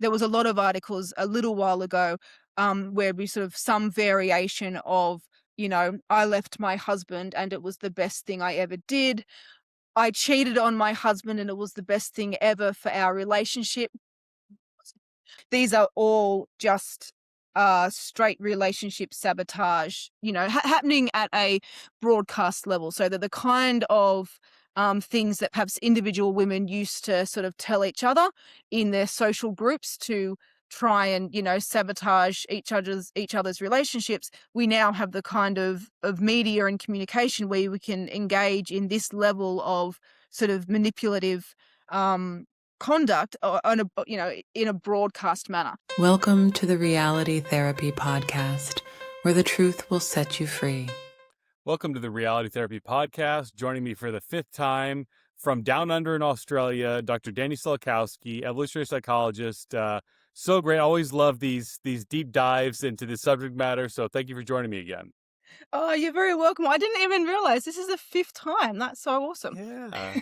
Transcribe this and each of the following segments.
there was a lot of articles a little while ago where we sort of some variation of, I left my husband and it was the best thing I ever did. I cheated on my husband and it was the best thing ever for our relationship. These are all just straight relationship sabotage, happening at a broadcast level. So that the kind of things that perhaps individual women used to sort of tell each other in their social groups to try and sabotage each other's relationships, we now have the kind of media and communication where we can engage in this level of sort of manipulative conduct in a broadcast manner. Welcome to the Reality Therapy Podcast, where the truth will set you free. Welcome to the Reality Therapy Podcast. Joining me for the fifth time from down under in Australia, Dr. Dani Sulikowski, evolutionary psychologist. So great. I always love these deep dives into the subject matter. So thank you for joining me again. Oh, you're very welcome. I didn't even realize this is the fifth time. That's so awesome. Yeah.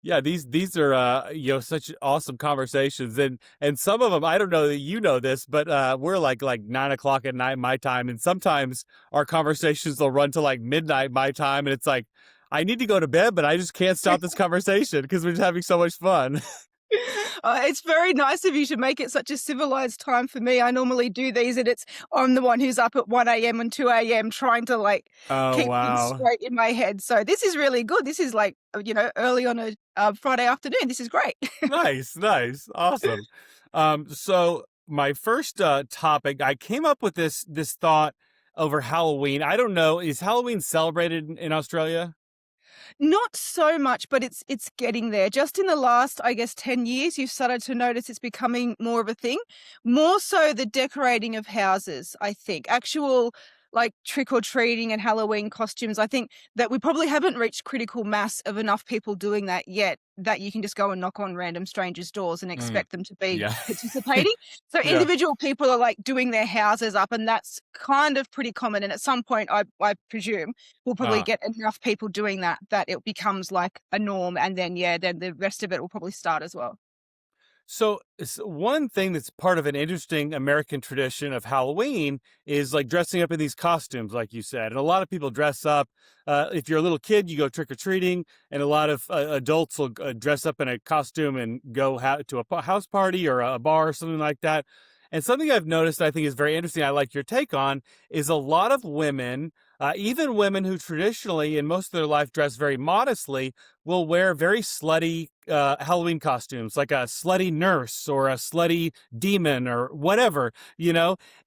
Yeah, these are such awesome conversations, and some of them, I don't know that you know this, but we're like 9 o'clock at night my time, and sometimes our conversations will run to like midnight my time, and it's like I need to go to bed, but I just can't stop this conversation because we're just having so much fun. It's very nice of you to make it such a civilized time for me. I normally do these, and I'm the one who's up at 1 a.m. and 2 a.m. trying to keep things straight in my head. So this is really good. This is early on a Friday afternoon. This is great. Nice, awesome. So my first topic, I came up with this thought over Halloween. I don't know, is Halloween celebrated in Australia? Not so much, but it's getting there. Just in the last, I guess, 10 years, you've started to notice it's becoming more of a thing. More so the decorating of houses, I think. Actual, trick-or-treating and Halloween costumes, I think that we probably haven't reached critical mass of enough people doing that yet, that you can just go and knock on random strangers' doors and expect them to be participating. So individual people are doing their houses up, and that's kind of pretty common. And at some point, I presume, we'll probably get enough people doing that it becomes like a norm. And then, then the rest of it will probably start as well. So one thing that's part of an interesting American tradition of Halloween is dressing up in these costumes, like you said. And a lot of people dress up. If you're a little kid, you go trick-or-treating, and a lot of adults will dress up in a costume and go to a house party or a bar or something like that. And something I've noticed I think is very interesting, I like your take on, is a lot of women, even women who traditionally in most of their life dress very modestly, will wear very slutty Halloween costumes, like a slutty nurse or a slutty demon or whatever,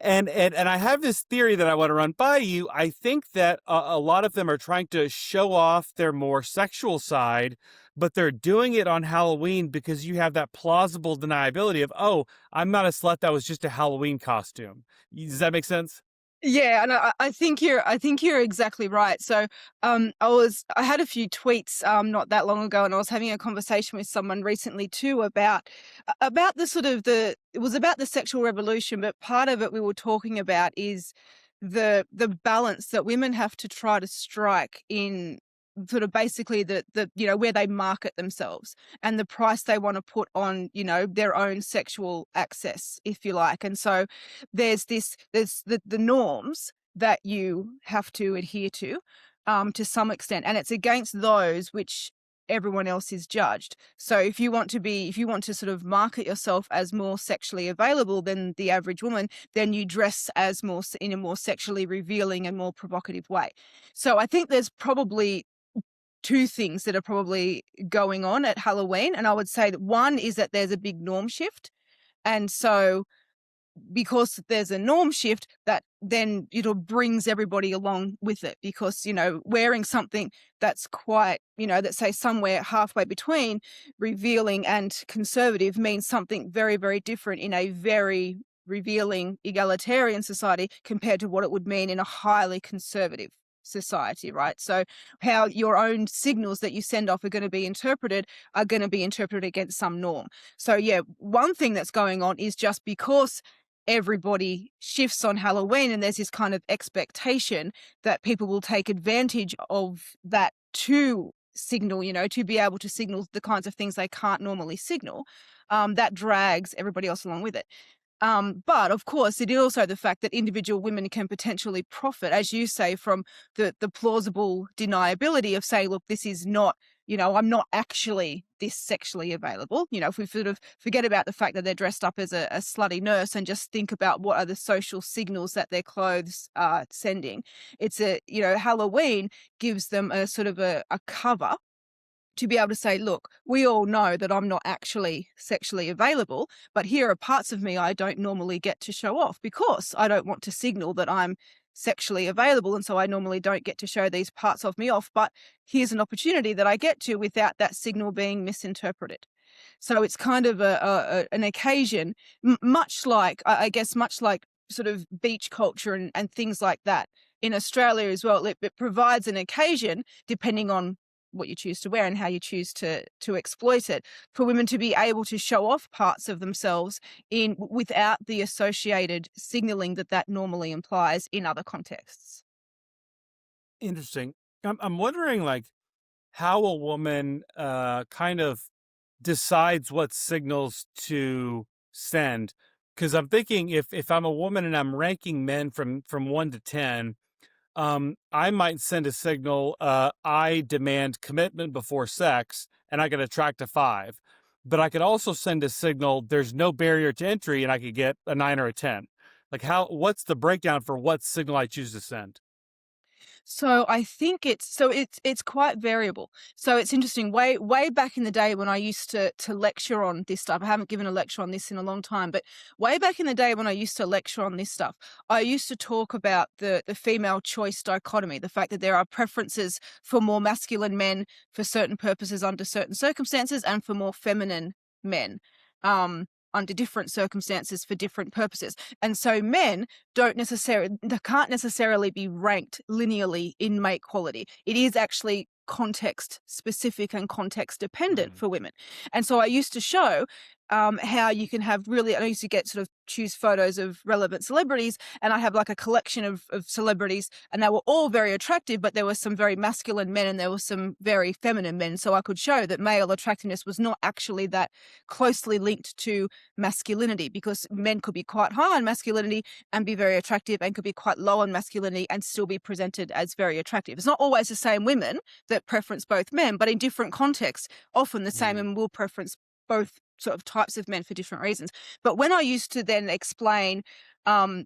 And I have this theory that I want to run by you. I think that a lot of them are trying to show off their more sexual side, but they're doing it on Halloween because you have that plausible deniability of, oh, I'm not a slut, that was just a Halloween costume. Does that make sense? Yeah, and I think you're exactly right. So I had a few tweets not that long ago, and I was having a conversation with someone recently too about it was about the sexual revolution, but part of it we were talking about is the balance that women have to try to strike in sort of basically the where they market themselves and the price they want to put on their own sexual access, if you like. And so there's the norms that you have to adhere to some extent, and it's against those which everyone else is judged. So if you want to sort of market yourself as more sexually available than the average woman, then you dress as in a more sexually revealing and more provocative way. So I think there's probably two things that are probably going on at Halloween. And I would say that one is that there's a big norm shift. And so because there's a norm shift, that then brings everybody along with it, because, wearing something that's quite, let's say somewhere halfway between revealing and conservative means something very, very different in a very revealing egalitarian society compared to what it would mean in a highly conservative society, right? So how your own signals that you send off are going to be interpreted against some norm. So yeah, one thing that's going on is just because everybody shifts on Halloween and there's this kind of expectation that people will take advantage of that to signal, to be able to signal the kinds of things they can't normally signal, that drags everybody else along with it. But of course, it is also the fact that individual women can potentially profit, as you say, from the plausible deniability of saying, look, this is not, I'm not actually this sexually available. If we sort of forget about the fact that they're dressed up as a slutty nurse and just think about what are the social signals that their clothes are sending, it's Halloween gives them a sort of a cover to be able to say, look, we all know that I'm not actually sexually available, but here are parts of me I don't normally get to show off because I don't want to signal that I'm sexually available. And so I normally don't get to show these parts of me off. But here's an opportunity that I get to without that signal being misinterpreted. So it's kind of an occasion, much like, I guess, much like sort of beach culture and things like that. In Australia as well, it provides an occasion, depending on what you choose to wear and how you choose to exploit it, for women to be able to show off parts of themselves without the associated signaling that normally implies in other contexts. Interesting. I'm wondering, like, how a woman kind of decides what signals to send. Because I'm thinking, if I'm a woman and I'm ranking men from 1 to 10, I might send a signal, I demand commitment before sex, and I could attract a 5. But I could also send a signal, there's no barrier to entry, and I could get a 9 or a 10. Like, what's the breakdown for what signal I choose to send? So I think it's quite variable. So it's interesting. Way back in the day when I used to lecture on this stuff, I haven't given a lecture on this in a long time, but way back in the day when I used to lecture on this stuff, I used to talk about the female choice dichotomy, the fact that there are preferences for more masculine men for certain purposes under certain circumstances, and for more feminine men. Under different circumstances for different purposes. And so men they can't necessarily be ranked linearly in mate quality. It is actually context specific and context dependent for women. And so I used to show how you can have I used to get sort of choose photos of relevant celebrities, and I have like a collection of celebrities, and they were all very attractive, but there were some very masculine men and there were some very feminine men. So I could show that male attractiveness was not actually that closely linked to masculinity, because men could be quite high on masculinity and be very attractive, and could be quite low on masculinity and still be presented as very attractive. It's not always the same women that preference both men, but in different contexts, often the same women will preference both sort of types of men for different reasons. But when I used to then explain a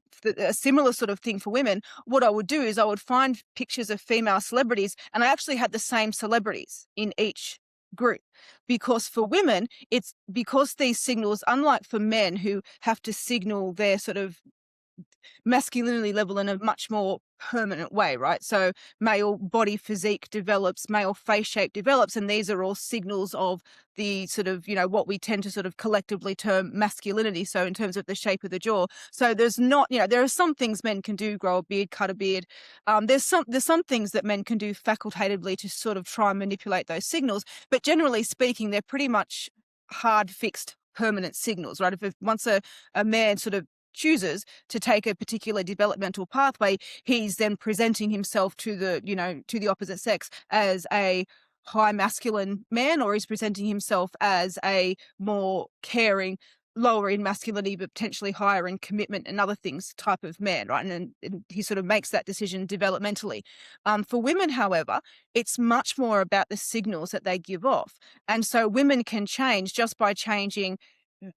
similar sort of thing for women, what I would do is I would find pictures of female celebrities, and I actually had the same celebrities in each group, because for women, it's because these signals, unlike for men who have to signal their sort of masculinity level in a much more permanent way, right? So male body physique develops, male face shape develops, and these are all signals of the sort of, what we tend to sort of collectively term masculinity. So in terms of the shape of the jaw. So there's not, there are some things men can do, grow a beard, cut a beard. There's some things that men can do facultatively to sort of try and manipulate those signals. But generally speaking, they're pretty much hard fixed permanent signals, right? If once a man sort of chooses to take a particular developmental pathway, he's then presenting himself to the opposite sex as a high masculine man, or he's presenting himself as a more caring, lower in masculinity but potentially higher in commitment and other things type of man, right? And he sort of makes that decision developmentally. For women, however, it's much more about the signals that they give off. And so women can change just by changing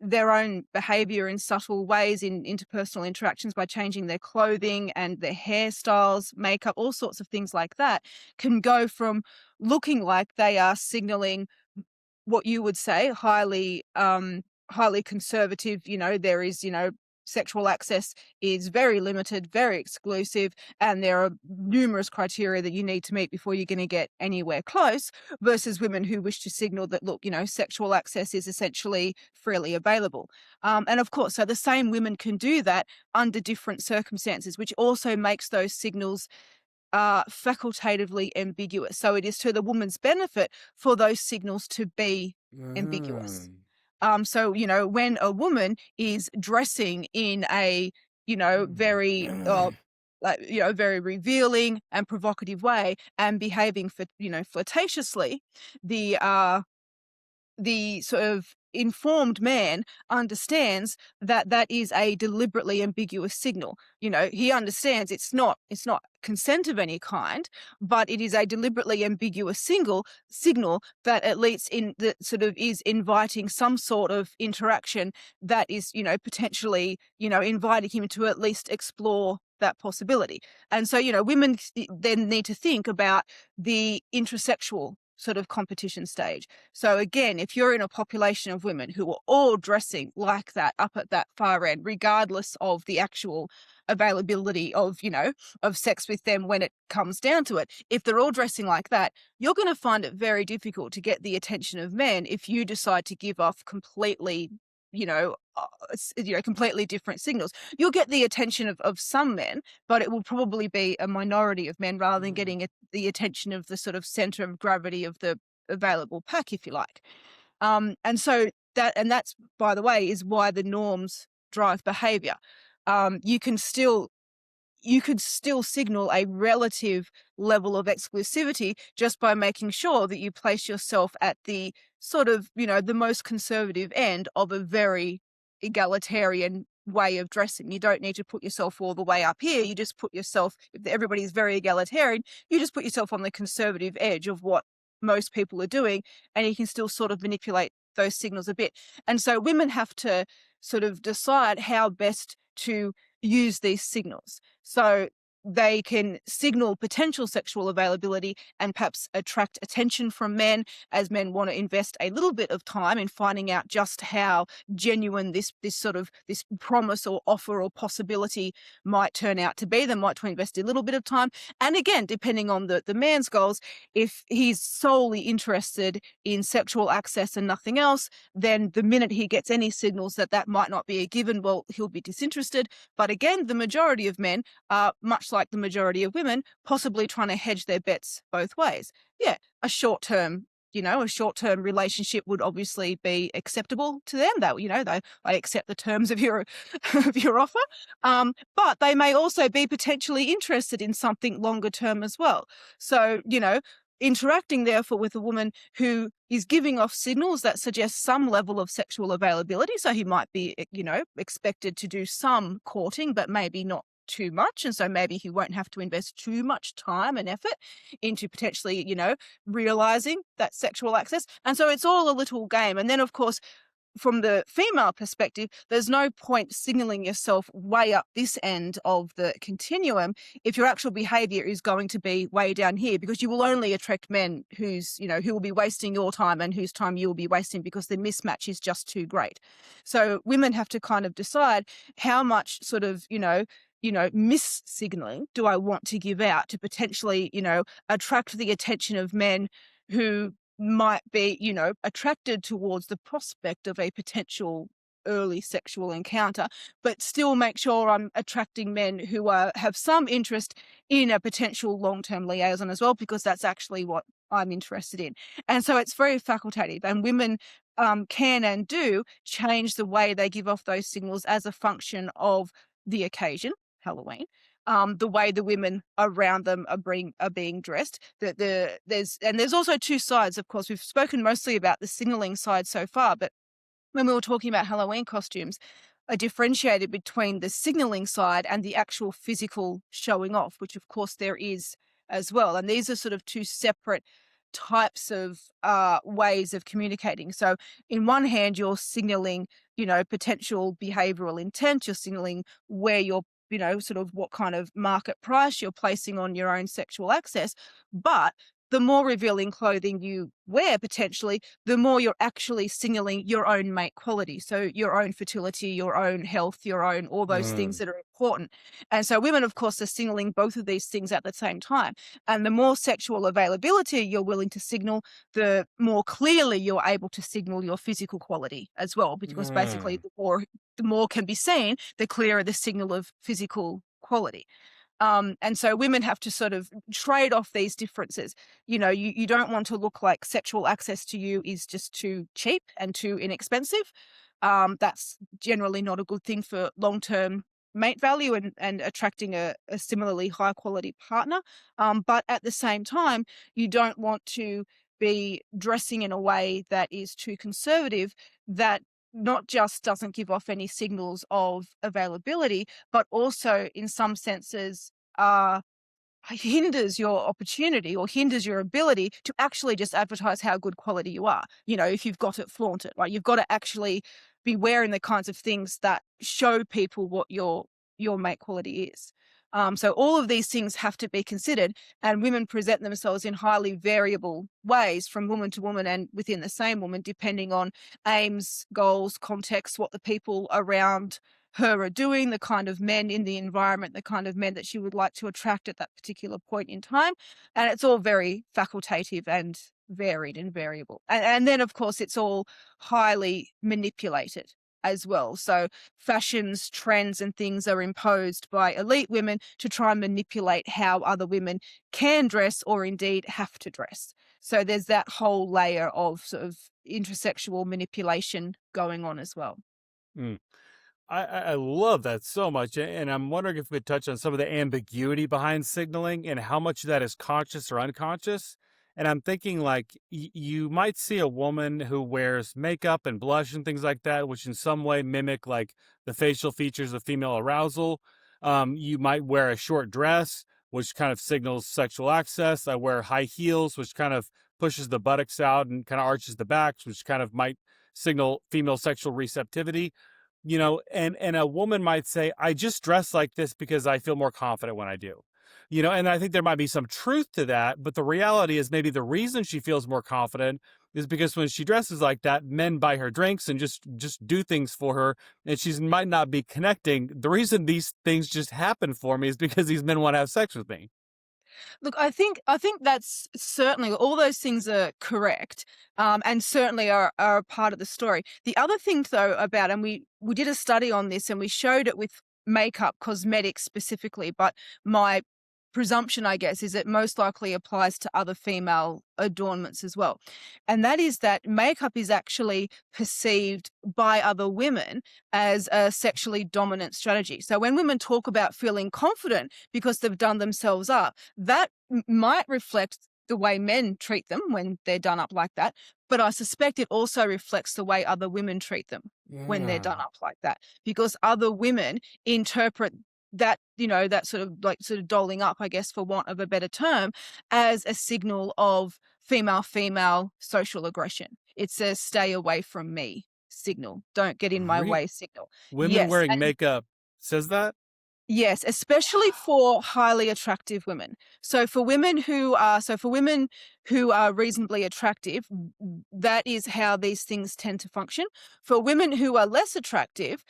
their own behavior in subtle ways in interpersonal interactions, by changing their clothing and their hairstyles, makeup, all sorts of things like that, can go from looking like they are signaling what you would say highly conservative, there is, sexual access is very limited, very exclusive, and there are numerous criteria that you need to meet before you're going to get anywhere close, versus women who wish to signal that, look, sexual access is essentially freely available. And of course, so the same women can do that under different circumstances, which also makes those signals facultatively ambiguous. So it is to the woman's benefit for those signals to be ambiguous. So, when a woman is dressing in a, very like, very revealing and provocative way and behaving for, flirtatiously, the the sort of informed man understands that that is a deliberately ambiguous signal. He understands it's not consent of any kind, but it is a deliberately ambiguous signal that at least in that sort of is inviting some sort of interaction that is, potentially, inviting him to at least explore that possibility. And so, women then need to think about the intersexual sort of competition stage. So again, if you're in a population of women who are all dressing like that up at that far end, regardless of the actual availability of, of sex with them when it comes down to it, if they're all dressing like that, you're going to find it very difficult to get the attention of men if you decide to give off completely, completely different signals. You'll get the attention of some men, but it will probably be a minority of men rather than getting the attention of the sort of center of gravity of the available pack, if you like. And so that's, by the way, is why the norms drive behavior. You can still you could still signal a relative level of exclusivity just by making sure that you place yourself at the sort of, the most conservative end of a very egalitarian way of dressing. You don't need to put yourself all the way up here. You just put yourself, if everybody's very egalitarian, you just put yourself on the conservative edge of what most people are doing, and you can still sort of manipulate those signals a bit. And so women have to sort of decide how best to use these signals. So they can signal potential sexual availability and perhaps attract attention from men, as men want to invest a little bit of time in finding out just how genuine this promise or offer or possibility might turn out to be. They might invest a little bit of time. And again, depending on the man's goals, if he's solely interested in sexual access and nothing else, then the minute he gets any signals that that might not be a given, well, he'll be disinterested. But again, the majority of men are, much like the majority of women, possibly trying to hedge their bets both ways. Yeah, a short-term relationship would obviously be acceptable to them. They accept the terms of your of your offer. But they may also be potentially interested in something longer term as well. So, interacting therefore with a woman who is giving off signals that suggest some level of sexual availability. So he might be, expected to do some courting, but maybe not too much. And so maybe he won't have to invest too much time and effort into potentially, realizing that sexual access. And so it's all a little game. And then, of course, from the female perspective, there's no point signaling yourself way up this end of the continuum if your actual behavior is going to be way down here, because you will only attract men who will be wasting your time and whose time you will be wasting because the mismatch is just too great. So women have to kind of decide how much sort of, mis-signaling do I want to give out to potentially, attract the attention of men who might be, attracted towards the prospect of a potential early sexual encounter, but still make sure I'm attracting men who have some interest in a potential long-term liaison as well, because that's actually what I'm interested in. And so it's very facultative, and women can and do change the way they give off those signals as a function of the occasion, Halloween, the way the women around them are being dressed. There's also two sides. Of course, we've spoken mostly about the signaling side so far, but when we were talking about Halloween costumes, I differentiated between the signaling side and the actual physical showing off, which of course there is as well. And these are sort of two separate types of ways of communicating. So in one hand, you're signaling, potential behavioral intent. You're signaling where you're, sort of what kind of market price you're placing on your own sexual access. But the more revealing clothing you wear, potentially, the more you're actually signaling your own mate quality. So your own fertility, your own health, all those things that are important. And so women, of course, are signaling both of these things at the same time. And the more sexual availability you're willing to signal, the more clearly you're able to signal your physical quality as well, because basically the more can be seen, the clearer the signal of physical quality. And so women have to sort of trade off these differences. You don't want to look like sexual access to you is just too cheap and too inexpensive. That's generally not a good thing for long-term mate value and attracting a similarly high quality partner. But at the same time, you don't want to be dressing in a way that is too conservative, that not just doesn't give off any signals of availability, but also in some senses hinders your opportunity or hinders your ability to actually just advertise how good quality you are. You know, if you've got it, flaunt it, right? You've got to actually be wearing the kinds of things that show people what your mate quality is. So all of these things have to be considered, and women present themselves in highly variable ways from woman to woman and within the same woman, depending on aims, goals, context, what the people around her are doing, the kind of men in the environment, the kind of men that she would like to attract at that particular point in time. And it's all very facultative and varied and variable. And then, of course, it's all highly manipulated as well. So fashions, trends, and things are imposed by elite women to try and manipulate how other women can dress or indeed have to dress. So there's that whole layer of sort of intersexual manipulation going on as well. Mm. I love that so much, and I'm wondering if we could touch on some of the ambiguity behind signaling and how much of that is conscious or unconscious. And I'm thinking like you might see a woman who wears makeup and blush and things like that, which in some way mimic like the facial features of female arousal. You might wear a short dress, which kind of signals sexual access. I wear high heels, which kind of pushes the buttocks out and kind of arches the back, which kind of might signal female sexual receptivity. And a woman might say, I just dress like this because I feel more confident when I do. And I think there might be some truth to that, but the reality is maybe the reason she feels more confident is because when she dresses like that, men buy her drinks and just do things for her, and she might not be connecting. The reason these things just happen for me is because these men want to have sex with me. Look, I think that's certainly all those things are correct, and certainly are a part of the story. The other thing, though, about and we did a study on this, and we showed it with makeup, cosmetics specifically, but my presumption, I guess, is it most likely applies to other female adornments as well. And that is that makeup is actually perceived by other women as a sexually dominant strategy. So when women talk about feeling confident because they've done themselves up, that might reflect the way men treat them when they're done up like that. But I suspect it also reflects the way other women treat them when they're done Yeah. up like that, because other women interpret that, that sort of doling up, I guess, for want of a better term, as a signal of female social aggression. It's a stay away from me signal. Don't get in my Re- way signal. Women Yes. wearing makeup says that? Yes, especially for highly attractive women. So for women who are reasonably attractive, that is how these things tend to function. For women who are less attractive,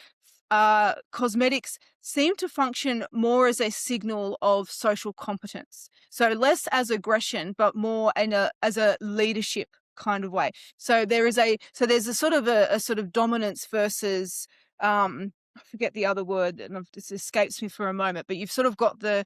cosmetics seem to function more as a signal of social competence. So less as aggression, but more as a leadership kind of way. There's a sort of a sort of dominance versus I forget the other word, and this escapes me for a moment, but you've sort of got the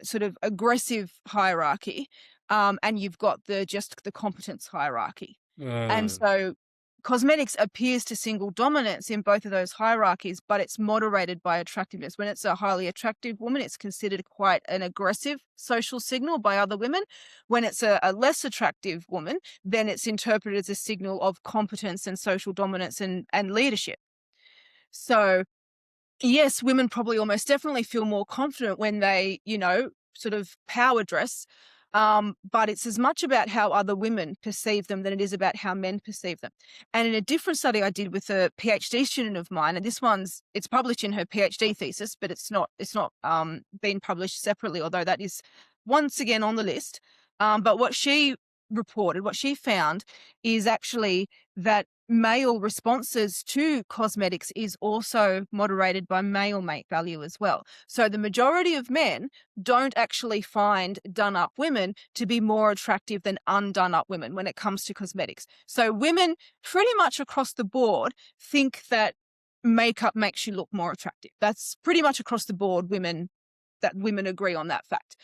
sort of aggressive hierarchy, and you've got the competence hierarchy. And Uh, so cosmetics appears to single dominance in both of those hierarchies, but it's moderated by attractiveness. When it's a highly attractive woman, it's considered quite an aggressive social signal by other women. When it's a less attractive woman, then it's interpreted as a signal of competence and social dominance and leadership. So yes, women probably almost definitely feel more confident when they, sort of power dress. But it's as much about how other women perceive them than it is about how men perceive them. And in a different study I did with a PhD student of mine, and it's published in her PhD thesis, but it's not been published separately, although that is once again on the list. But what she found is actually that male responses to cosmetics is also moderated by male mate value as well. So the majority of men don't actually find done up women to be more attractive than undone up women when it comes to cosmetics. So women pretty much across the board think that makeup makes you look more attractive. That's pretty much across the board women agree on that fact.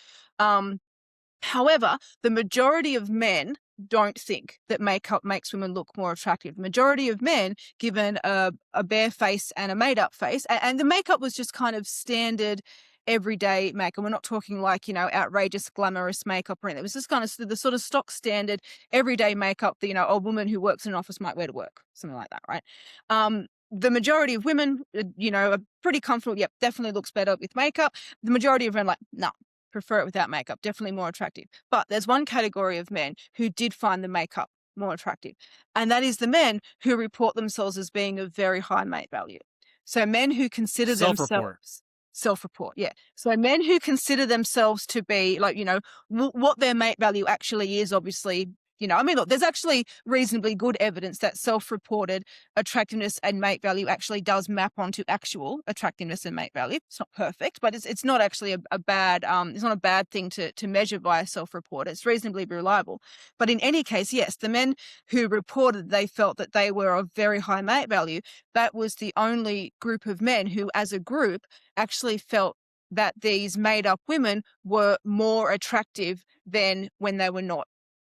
However, the majority of men don't think that makeup makes women look more attractive. The majority of men, given a bare face and a made-up face, and the makeup was just kind of standard everyday makeup. We're not talking like, outrageous glamorous makeup or anything. It was just kind of the sort of stock standard everyday makeup that, a woman who works in an office might wear to work, something like that, right? The majority of women, are pretty comfortable. Yep, definitely looks better with makeup. The majority of men like, no, prefer it without makeup, definitely more attractive. But there's one category of men who did find the makeup more attractive, and that is the men who report themselves as being of very high mate value. So men who consider Self-report. themselves self-report, yeah. So men who consider themselves to be like, what their mate value actually is, obviously, look, there's actually reasonably good evidence that self-reported attractiveness and mate value actually does map onto actual attractiveness and mate value. It's not perfect, but it's not actually a bad it's not a bad thing to measure via self-report. It's reasonably reliable. But in any case, yes, the men who reported they felt that they were of very high mate value, that was the only group of men who, as a group, actually felt that these made up women were more attractive than when they were not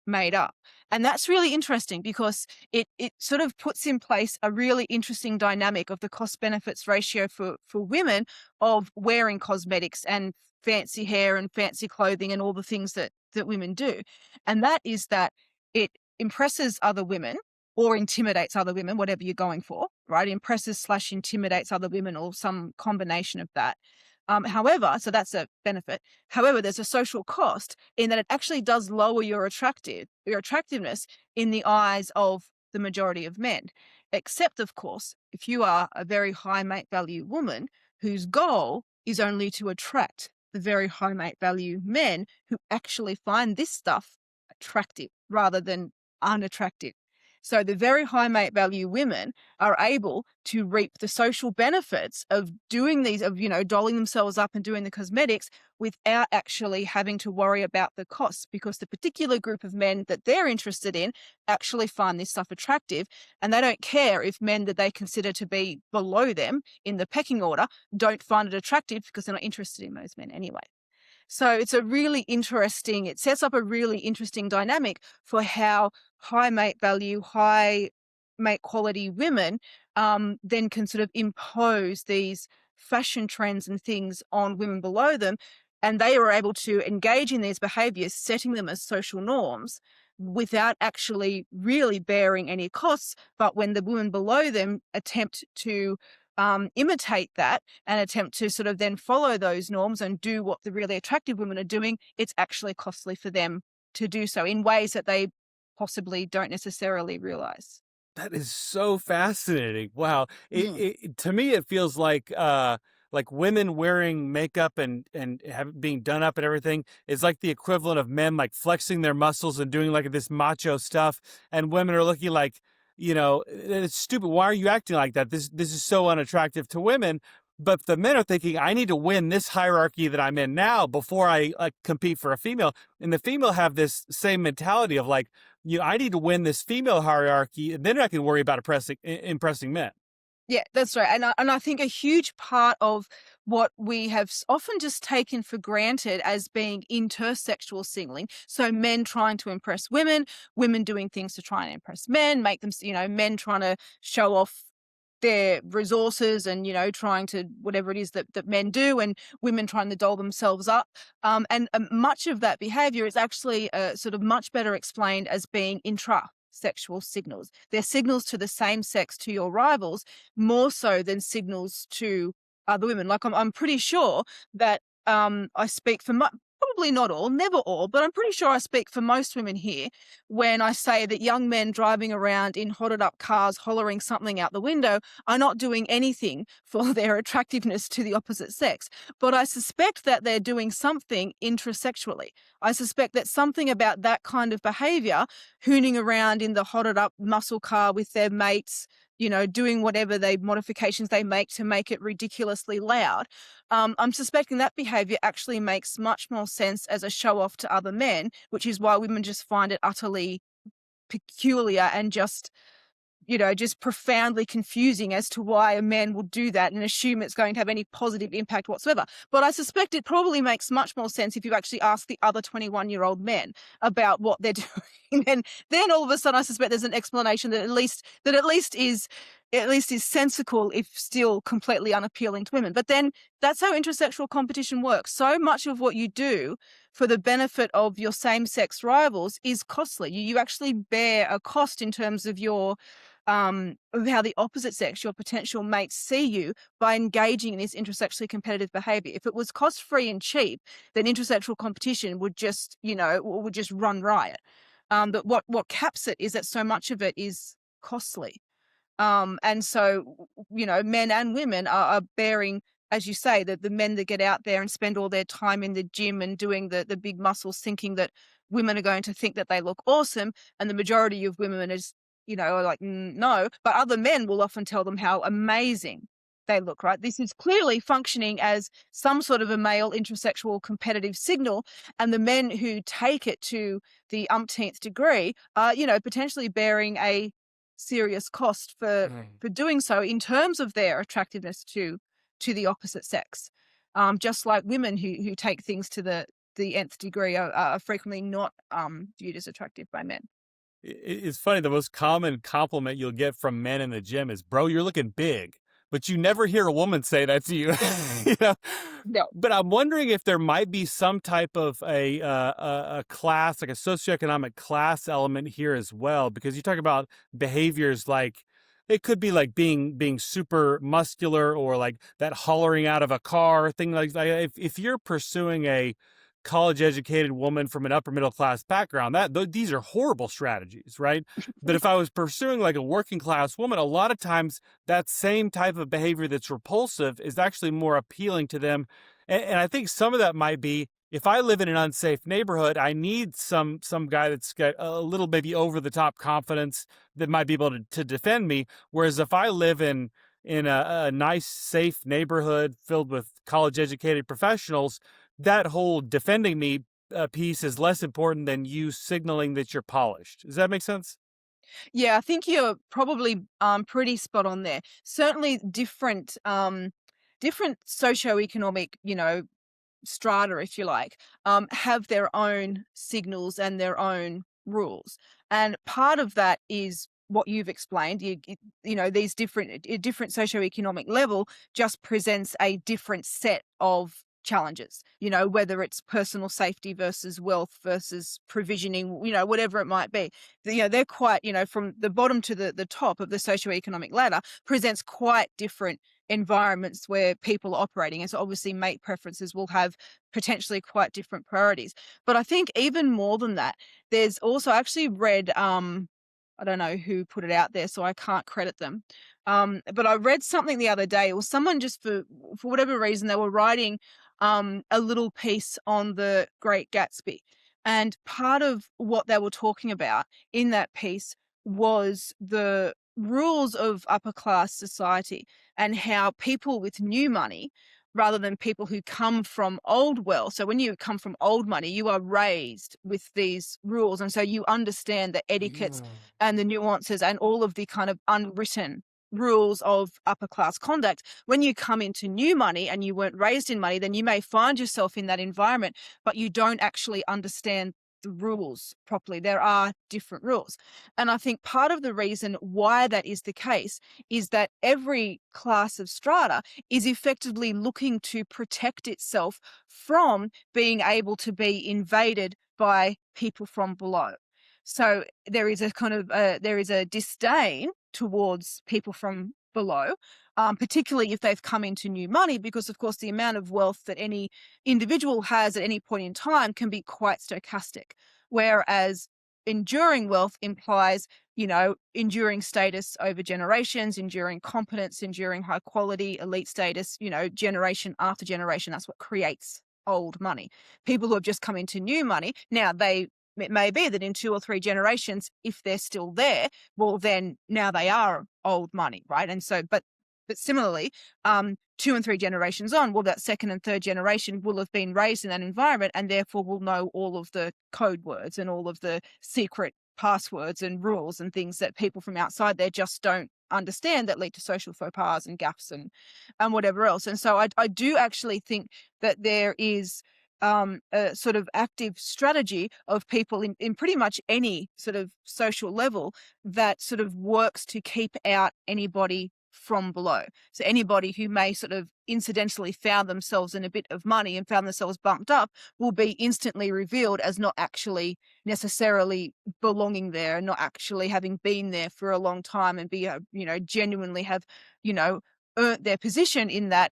made up. And that's really interesting because it sort of puts in place a really interesting dynamic of the cost benefits ratio for women of wearing cosmetics and fancy hair and fancy clothing and all the things that women do. And that is that it impresses other women or intimidates other women, whatever you're going for, right? Impresses / intimidates other women or some combination of that. However, so that's a benefit. However, there's a social cost in that it actually does lower your attractiveness in the eyes of the majority of men. Except, of course, if you are a very high mate value woman whose goal is only to attract the very high mate value men who actually find this stuff attractive rather than unattractive. So the very high mate value women are able to reap the social benefits of doing these, of, dolling themselves up and doing the cosmetics without actually having to worry about the costs, because the particular group of men that they're interested in actually find this stuff attractive, and they don't care if men that they consider to be below them in the pecking order don't find it attractive because they're not interested in those men anyway. So it sets up a really interesting dynamic for how high mate value, high mate quality women then can sort of impose these fashion trends and things on women below them. And they are able to engage in these behaviors, setting them as social norms without actually really bearing any costs. But when the women below them attempt to imitate that and attempt to sort of then follow those norms and do what the really attractive women are doing, it's actually costly for them to do so in ways that they possibly don't necessarily realize. That is so fascinating. Wow. To me, it feels like women wearing makeup and being done up and everything is like the equivalent of men like flexing their muscles and doing like this macho stuff, and women are looking like, it's stupid. Why are you acting like that? This is so unattractive to women. But the men are thinking, I need to win this hierarchy that I'm in now before I compete for a female. And the female have this same mentality of like, I need to win this female hierarchy, and then I can worry about impressing men. Yeah, that's right. And I think a huge part of what we have often just taken for granted as being intersexual signaling, so men trying to impress women, women doing things to try and impress men, make them, men trying to show off their resources and, trying to whatever it is that men do, and women trying to doll themselves up. And much of that behavior is actually sort of much better explained as being intra-sexual signals. They're signals to the same sex, to your rivals, more so than signals to other women. Like I'm pretty sure that I speak for probably not all, never all, but I'm pretty sure I speak for most women here when I say that young men driving around in hotted up cars hollering something out the window are not doing anything for their attractiveness to the opposite sex. But I suspect that they're doing something intrasexually. I suspect that something about that kind of behavior, hooning around in the hotted up muscle car with their mates, doing whatever modifications they make to make it ridiculously loud. I'm suspecting that behavior actually makes much more sense as a show off to other men, which is why women just find it utterly peculiar and just just profoundly confusing as to why a man will do that and assume it's going to have any positive impact whatsoever. But I suspect it probably makes much more sense if you actually ask the other 21-year-old men about what they're doing. And then all of a sudden I suspect there's an explanation that at least is sensical, if still completely unappealing to women. But then that's how intersexual competition works. So much of what you do for the benefit of your same-sex rivals is costly. You actually bear a cost in terms of your of how the opposite sex, your potential mates, see you by engaging in this intersexually competitive behavior. If it was cost-free and cheap, then intersexual competition would just run riot. But what caps it is that so much of it is costly. And so, men and women are bearing, as you say, that the men that get out there and spend all their time in the gym and doing the big muscles, thinking that women are going to think that they look awesome. And the majority of women are like, no, but other men will often tell them how amazing they look, right? This is clearly functioning as some sort of a male intersexual competitive signal. And the men who take it to the umpteenth degree are, potentially bearing a serious cost for doing so in terms of their attractiveness to the opposite sex. Just like women who take things to the nth degree are frequently not viewed as attractive by men. It's funny. The most common compliment you'll get from men in the gym is, "Bro, you're looking big." But you never hear a woman say that to you. you know? No. But I'm wondering if there might be some type of a class, like a socioeconomic class element here as well, because you talk about behaviors like, it could be like being super muscular, or like that hollering out of a car thing. Like if you're pursuing a college educated woman from an upper middle class background, these are horrible strategies, right? But if I was pursuing like a working class woman, a lot of times that same type of behavior that's repulsive is actually more appealing to them. And I think some of that might be, if I live in an unsafe neighborhood, I need some guy that's got a little maybe over the top confidence that might be able to defend me. Whereas if I live in a nice, safe neighborhood filled with college educated professionals, that whole defending me piece is less important than you signaling that you're polished. Does that make sense? Yeah, I think you're probably pretty spot on there. Certainly different socioeconomic, strata, if you like, have their own signals and their own rules. And part of that is what you've explained. These different socioeconomic level just presents a different set of challenges, whether it's personal safety versus wealth versus provisioning, whatever it might be. They're quite, from the bottom to the top of the socioeconomic ladder presents quite different environments where people are operating. And so obviously mate preferences will have potentially quite different priorities. But I think even more than that, there's also, I actually read, I don't know who put it out there, so I can't credit them. But I read something the other day, or someone just for whatever reason, they were writing a little piece on the Great Gatsby. And part of what they were talking about in that piece was the rules of upper class society and how people with new money, rather than people who come from old wealth. So when you come from old money, you are raised with these rules. And so you understand the etiquettes and the nuances and all of the kind of unwritten rules of upper class conduct. When you come into new money and you weren't raised in money, then you may find yourself in that environment, but you don't actually understand the rules properly. There are different rules. And I think part of the reason why that is the case is that every class of strata is effectively looking to protect itself from being able to be invaded by people from below. So there is a kind of there is a disdain towards people from below, particularly if they've come into new money, because of course the amount of wealth that any individual has at any point in time can be quite stochastic, whereas enduring wealth implies, enduring status over generations, enduring competence, enduring high quality, elite status, generation after generation. That's what creates old money. People who have just come into new money, now it may be that in 2 or 3 generations, if they're still there, well, then now they are old money, right? And so, but similarly, 2 and 3 generations on, well, that second and third generation will have been raised in that environment and therefore will know all of the code words and all of the secret passwords and rules and things that people from outside there just don't understand, that lead to social faux pas and gaffes and whatever else. And so I do actually think that there is a sort of active strategy of people in pretty much any sort of social level that sort of works to keep out anybody from below. So anybody who may sort of incidentally found themselves in a bit of money and found themselves bumped up will be instantly revealed as not actually necessarily belonging there, and not actually having been there for a long time, and be genuinely have earned their position in that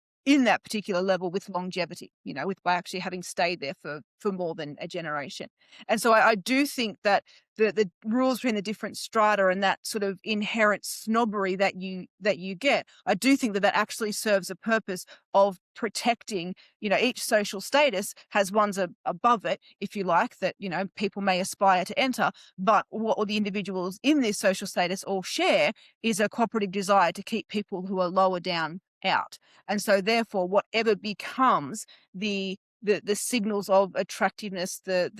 particular level with longevity, with by actually having stayed there for more than a generation. And so I do think that the rules between the different strata and that sort of inherent snobbery that you get, I do think that actually serves a purpose of protecting, each social status has ones above it, if you like, that, people may aspire to enter, but what all the individuals in this social status all share is a cooperative desire to keep people who are lower down out. And so therefore, whatever becomes the signals of attractiveness, the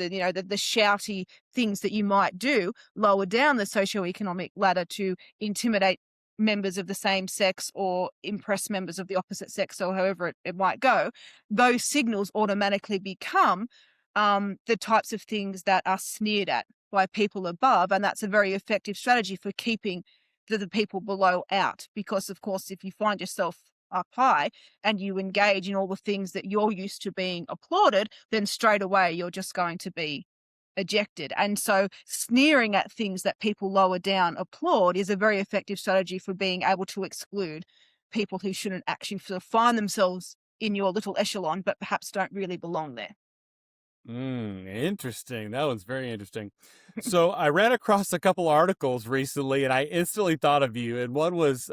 shouty things that you might do lower down the socioeconomic ladder to intimidate members of the same sex or impress members of the opposite sex, or however it might go, those signals automatically become the types of things that are sneered at by people above. And that's a very effective strategy for keeping the people below out. Because, of course, if you find yourself up high and you engage in all the things that you're used to being applauded, then straight away you're just going to be ejected. And so sneering at things that people lower down applaud is a very effective strategy for being able to exclude people who shouldn't actually sort of find themselves in your little echelon, but perhaps don't really belong there. Interesting. That was very interesting. So I ran across a couple articles recently and I instantly thought of you. And one was,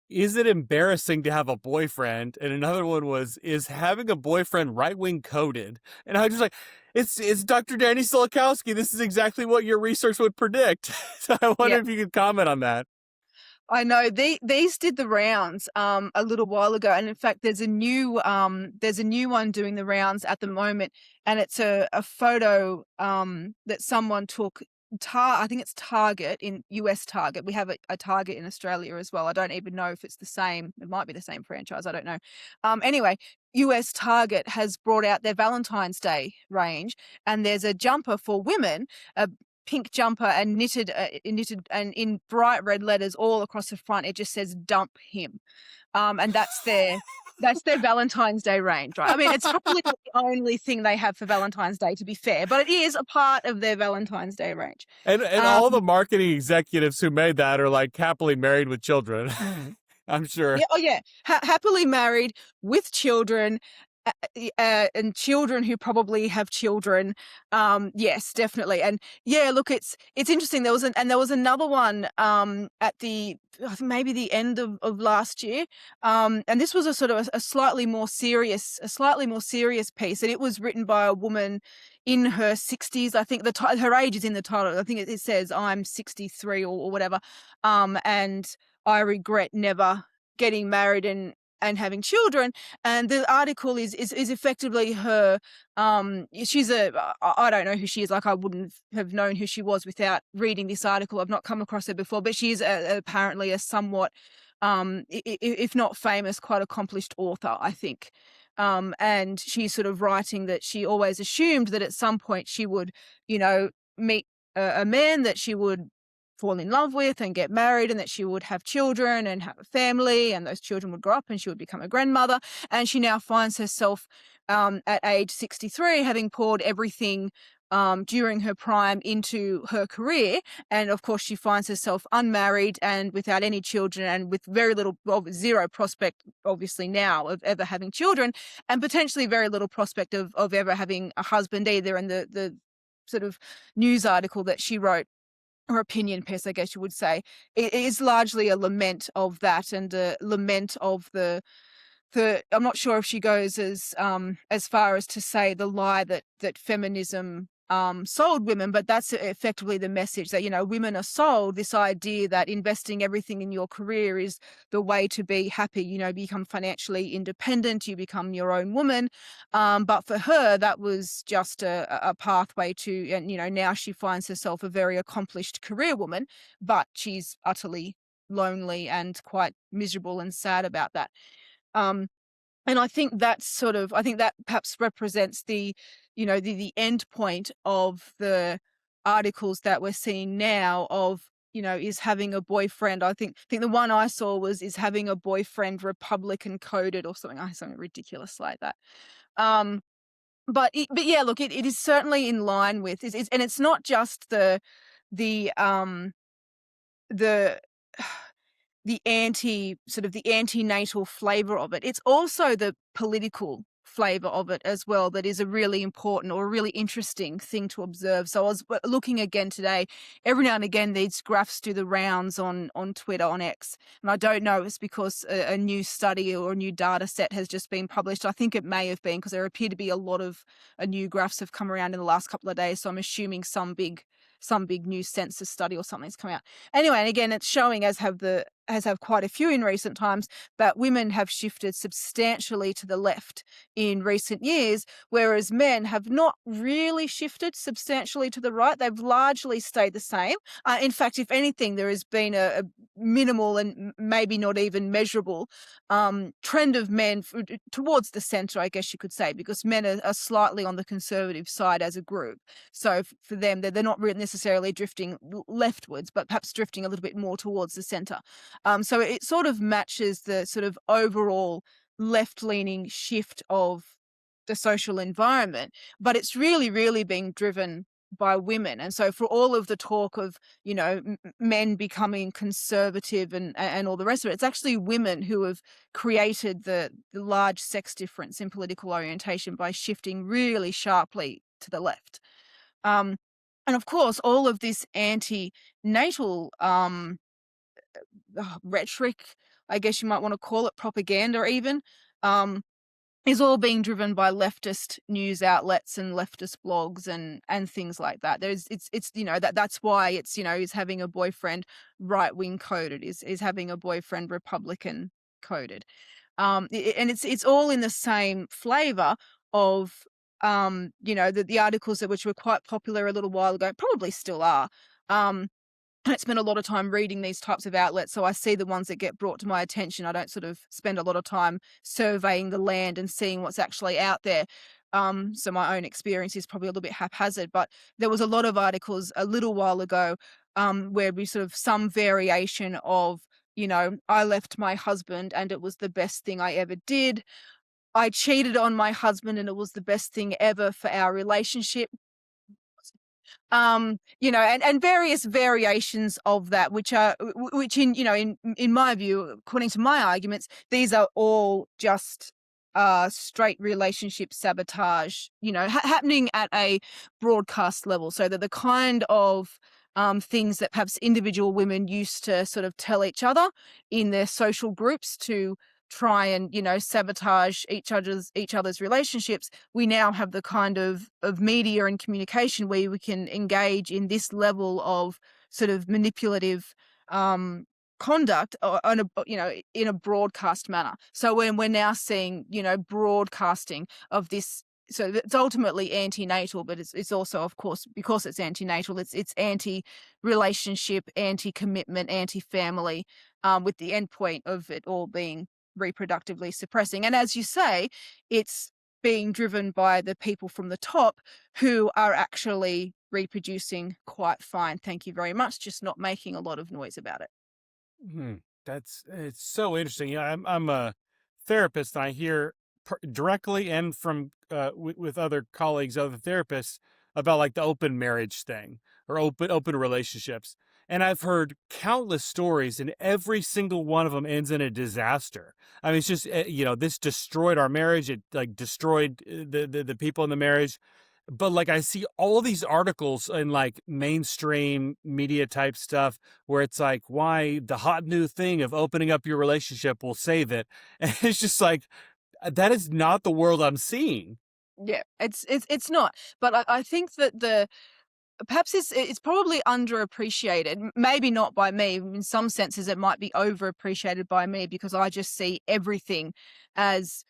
is it embarrassing to have a boyfriend? And another one was, is having a boyfriend right-wing coded? And I was just like, it's Dr. Dani Sulikowski. This is exactly what your research would predict. So I wonder if you could comment on that. I know these did the rounds a little while ago, and in fact, there's a new one doing the rounds at the moment, and it's a photo that someone took. I think it's Target, in US Target. We have a Target in Australia as well. I don't even know if it's the same. It might be the same franchise. I don't know. Anyway, US Target has brought out their Valentine's Day range, and there's a jumper for women, a pink jumper and knitted and in bright red letters all across the front. It just says "dump him," and that's their Valentine's Day range, right? I mean, it's probably not the only thing they have for Valentine's Day, to be fair, but it is a part of their Valentine's Day range. And all the marketing executives who made that are like happily married with children. I'm sure. Yeah, happily married with children. And children who probably have children. Yes, definitely. And yeah, look, it's interesting. There was another one at the, I think maybe the end of last year. And this was a sort of a slightly more serious piece. And it was written by a woman in her 60s. I think her age is in the title. I think it says I'm 63 or whatever. And I regret never getting married and having children. And the article is effectively her. She's I don't know who she is. Like, I wouldn't have known who she was without reading this article. I've not come across her before, but she's apparently a somewhat, if not famous, quite accomplished author, I think. And she's sort of writing that she always assumed that at some point she would, meet a man that she would fall in love with and get married, and that she would have children and have a family, and those children would grow up and she would become a grandmother. And she now finds herself at age 63 having poured everything during her prime into her career. And of course, she finds herself unmarried and without any children, and with zero prospect, obviously now, of ever having children, and potentially very little prospect of ever having a husband either. And the sort of news article that she wrote, or opinion piece, I guess you would say, it is largely a lament of that, and a lament of the I'm not sure if she goes as far as to say the lie that feminism sold women, but that's effectively the message that, women are sold this idea that investing everything in your career is the way to be happy, become financially independent, you become your own woman. But for her, that was just a pathway to, and, now she finds herself a very accomplished career woman, but she's utterly lonely and quite miserable and sad about that. Um, and I think I think that perhaps represents the end point of the articles that we're seeing now of, is having a boyfriend. I think the one I saw was, is having a boyfriend Republican coded or something ridiculous like that. But yeah, look, it is certainly in line with, and it's not just the the the antenatal flavor of it. It's also the political flavor of it as well that is a really important or a really interesting thing to observe. So I was looking again today. Every now and again, these graphs do the rounds on Twitter, on X, and I don't know if it's because a new study or a new data set has just been published. I think it may have been, because there appear to be a lot of new graphs have come around in the last couple of days. So I'm assuming some big new census study or something's come out. Anyway, and again, it's showing, as have quite a few in recent times, that women have shifted substantially to the left in recent years, whereas men have not really shifted substantially to the right. They've largely stayed the same. In fact, if anything, there has been a minimal and maybe not even measurable trend of men towards the centre, I guess you could say, because men are slightly on the conservative side as a group. So for them, they're not really necessarily drifting leftwards, but perhaps drifting a little bit more towards the centre. So it sort of matches the sort of overall left-leaning shift of the social environment, but it's really, really being driven by women. And so for all of the talk of, men becoming conservative and all the rest of it, it's actually women who have created the large sex difference in political orientation by shifting really sharply to the left. And of course, all of this anti-natal rhetoric, I guess you might want to call it, propaganda even, is all being driven by leftist news outlets and leftist blogs and things like that. It's that's why it's, is having a boyfriend right wing coded, is having a boyfriend Republican coded. And it's all in the same flavor of the articles which were quite popular a little while ago, probably still are. I spend a lot of time reading these types of outlets, so I see the ones that get brought to my attention. I don't sort of spend a lot of time surveying the land and seeing what's actually out there. So my own experience is probably a little bit haphazard, but there was a lot of articles a little while ago where we sort of some variation of, I left my husband and it was the best thing I ever did. I cheated on my husband and it was the best thing ever for our relationship. And various variations of that, which in my view, according to my arguments, these are all just straight relationship sabotage, happening at a broadcast level. So that the kind of things that perhaps individual women used to sort of tell each other in their social groups to try and sabotage each other's relationships, we now have the kind of media and communication where we can engage in this level of sort of manipulative conduct in a broadcast manner. So when we're now seeing broadcasting of this, so it's ultimately antenatal, but it's also, of course, because it's antenatal, it's anti-relationship, anti-commitment, anti-family, with the end point of it all being reproductively suppressing. And as you say, it's being driven by the people from the top who are actually reproducing quite fine, thank you very much, just not making a lot of noise about it. It's so interesting. Yeah, I'm a therapist, and I hear directly and from with other colleagues, other therapists, about like the open marriage thing or open relationships. And I've heard countless stories, and every single one of them ends in a disaster. I mean, it's just this destroyed our marriage. It like destroyed the people in the marriage. But like I see all these articles in like mainstream media type stuff where it's like, why the hot new thing of opening up your relationship will save it. And it's just like, that is not the world I'm seeing. Yeah, it's not. But I think that perhaps it's probably underappreciated. Maybe not by me. In some senses, it might be overappreciated by me because I just see everything as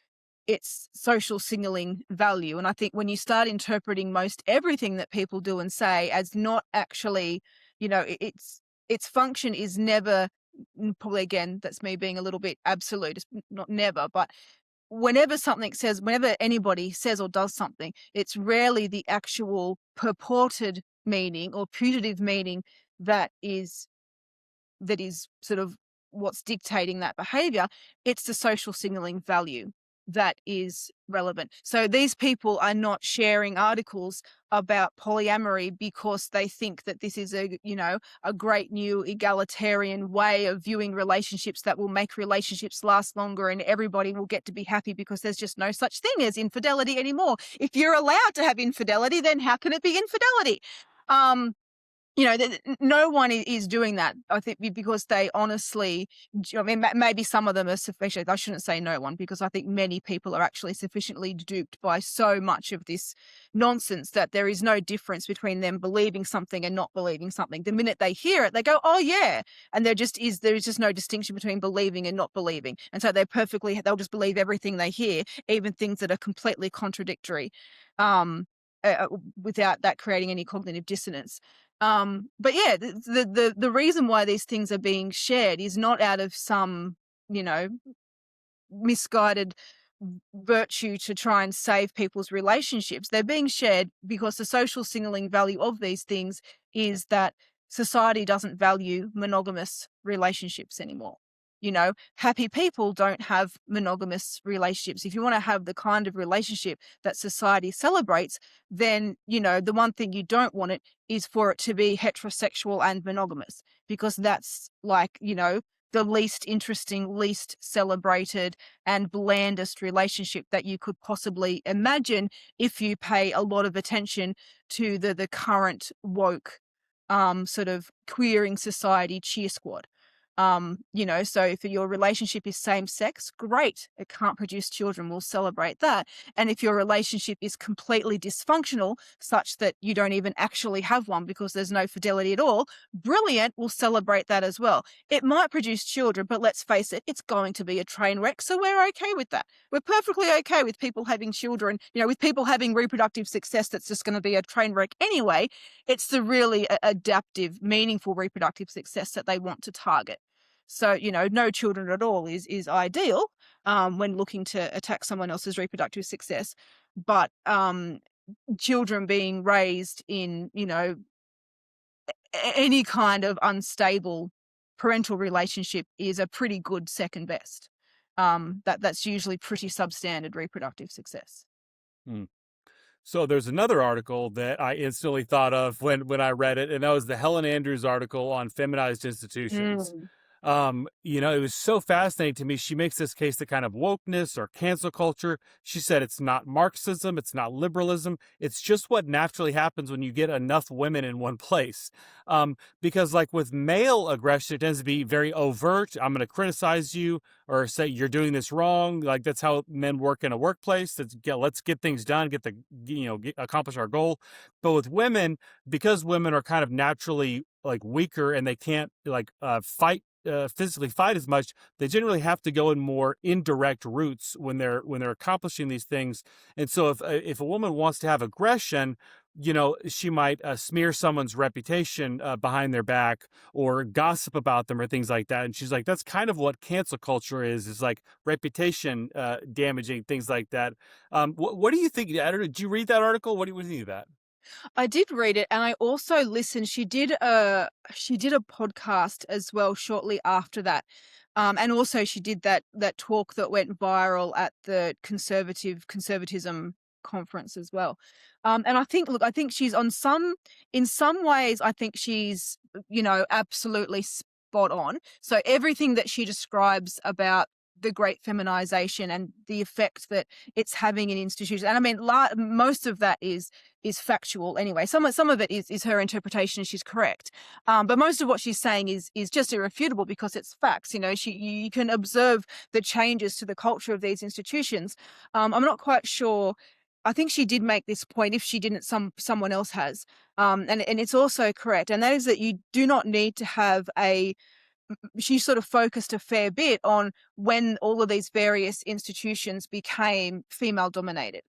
its social signaling value. And I think when you start interpreting most everything that people do and say as not actually, its function is never, probably again, that's me being a little bit absolute. It's not never, but whenever anybody says or does something, it's rarely the actual purported meaning or putative meaning that is sort of what's dictating that behavior. It's the social signaling value that is relevant. So these people are not sharing articles about polyamory because they think that this is a great new egalitarian way of viewing relationships that will make relationships last longer and everybody will get to be happy because there's just no such thing as infidelity anymore. If you're allowed to have infidelity, then how can it be infidelity? No one is doing that, I think, because they honestly, I mean, maybe some of them are sufficient. I shouldn't say no one, because I think many people are actually sufficiently duped by so much of this nonsense that there is no difference between them believing something and not believing something. The minute they hear it, they go, oh yeah. And there is just no distinction between believing and not believing. And so they'll just believe everything they hear, even things that are completely contradictory, without that creating any cognitive dissonance. But yeah, the reason why these things are being shared is not out of some, misguided virtue to try and save people's relationships. They're being shared because the social signaling value of these things is that society doesn't value monogamous relationships anymore. Happy people don't have monogamous relationships. If you want to have the kind of relationship that society celebrates, then, the one thing you don't want it is for it to be heterosexual and monogamous, because that's like, the least interesting, least celebrated, and blandest relationship that you could possibly imagine if you pay a lot of attention to the current woke sort of queering society cheer squad. So if your relationship is same sex, great. It can't produce children. We'll celebrate that. And if your relationship is completely dysfunctional, such that you don't even actually have one because there's no fidelity at all, brilliant. We'll celebrate that as well. It might produce children, but let's face it, it's going to be a train wreck. So we're okay with that. We're perfectly okay with people having children, with people having reproductive success that's just going to be a train wreck anyway. It's the really adaptive, meaningful reproductive success that they want to target. So, no children at all is ideal when looking to attack someone else's reproductive success. But children being raised in, any kind of unstable parental relationship is a pretty good second best. That's usually pretty substandard reproductive success. Hmm. So there's another article that I instantly thought of when I read it, and that was the Helen Andrews article on feminized institutions. Mm. It was so fascinating to me. She makes this case that kind of wokeness or cancel culture. She said it's not Marxism, it's not liberalism. It's just what naturally happens when you get enough women in one place. Because like with male aggression, it tends to be very overt. I'm going to criticize you or say you're doing this wrong. Like that's how men work in a workplace. Let's get things done, accomplish our goal. But with women, because women are kind of naturally like weaker and they can't physically fight as much, they generally have to go in more indirect routes when they're accomplishing these things. And so if a woman wants to have aggression, she might smear someone's reputation behind their back or gossip about them or things like that. And she's like, that's kind of what cancel culture is like reputation damaging, things like that. What do you think? I don't know, did you read that article? What do you think of that? I did read it, and I also listened. She did a podcast as well shortly after that, and also she did that talk that went viral at the conservatism conference as well. And I think she's in some ways, I think she's absolutely spot on. So everything that she describes about the great feminization and the effect that it's having in institutions, and I mean, most of that is factual anyway. Some of it is her interpretation, and she's correct. But most of what she's saying is just irrefutable because it's facts. You can observe the changes to the culture of these institutions. I'm not quite sure I think she did make this point. If she didn't, someone else has. And it's also correct. And that is that you do not need to have a she sort of focused a fair bit on when all of these various institutions became female dominated.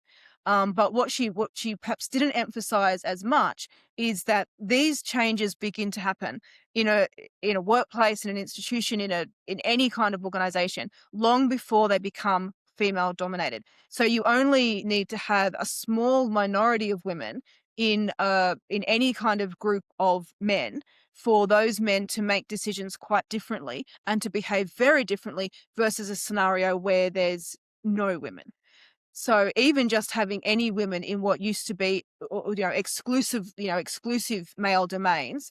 But what she perhaps didn't emphasize as much is that these changes begin to happen in a workplace, in an institution, in any kind of organization long before they become female dominated. So you only need to have a small minority of women in any kind of group of men for those men to make decisions quite differently and to behave very differently versus a scenario where there's no women. So even just having any women in what used to be, exclusive male domains,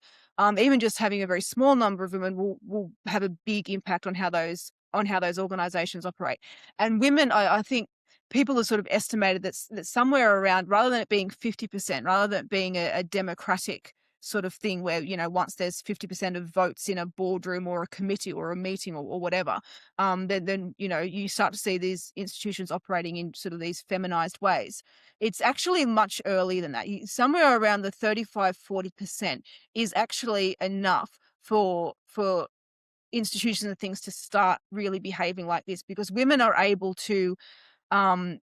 even just having a very small number of women will have a big impact on how those organizations operate. And women, I think people have sort of estimated that somewhere around, rather than it being 50%, rather than it being a democratic sort of thing where, once there's 50% of votes in a boardroom or a committee or a meeting or whatever, then you start to see these institutions operating in sort of these feminized ways. It's actually much earlier than that. Somewhere around the 35-40% is actually enough for institutions and things to start really behaving like this, because women are able to and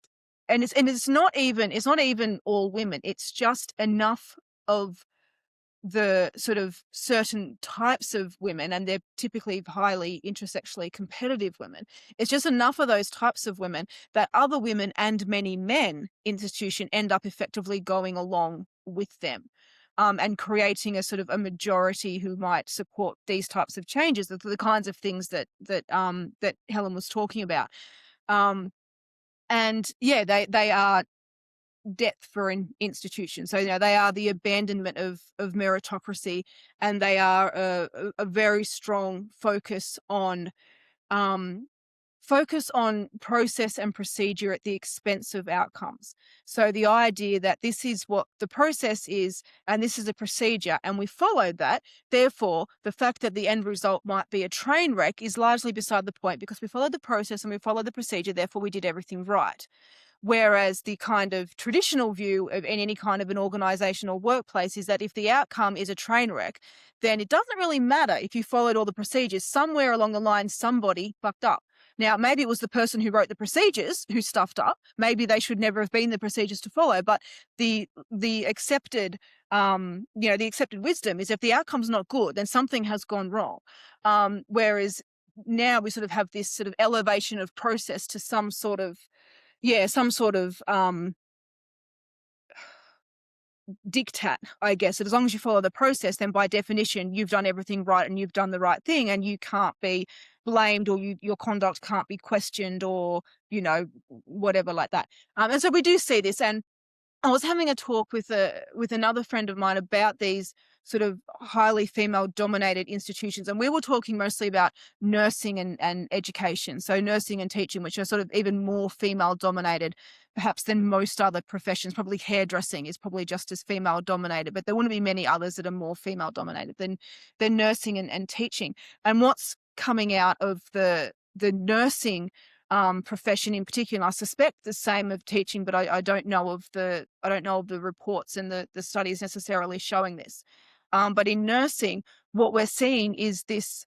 it's not even all women. It's just enough of the sort of certain types of women, and they're typically highly intersexually competitive women. It's just enough of those types of women that other women and many men in the institution end up effectively going along with them, and creating a sort of a majority who might support these types of changes, the kinds of things that Helen was talking about. And yeah, they are depth for an institution. So they are the abandonment of meritocracy, and they are a very strong focus on process and procedure at the expense of outcomes. So the idea that this is what the process is and this is a procedure and we followed that, therefore the fact that the end result might be a train wreck is largely beside the point, because we followed the process and we followed the procedure, therefore we did everything right. Whereas the kind of traditional view of in any kind of an organization or workplace is that if the outcome is a train wreck, then it doesn't really matter if you followed all the procedures. Somewhere along the line, somebody fucked up. Now, maybe it was the person who wrote the procedures who stuffed up. Maybe they should never have been the procedures to follow. But the accepted, the accepted wisdom is if the outcome's not good, then something has gone wrong. Whereas now we sort of have this sort of elevation of process to some sort of diktat, I guess. That as long as you follow the process, then by definition, you've done everything right and you've done the right thing, and you can't be blamed, or your conduct can't be questioned, or, whatever like that. And so we do see this. And I was having a talk with another friend of mine about these sort of highly female-dominated institutions, and we were talking mostly about nursing and education. So nursing and teaching, which are sort of even more female-dominated, perhaps, than most other professions. Probably hairdressing is probably just as female-dominated, but there wouldn't be many others that are more female-dominated than nursing and teaching. And what's coming out of the nursing profession in particular, and I suspect the same of teaching, but I don't know of the reports and the studies necessarily showing this. But in nursing, what we're seeing is this: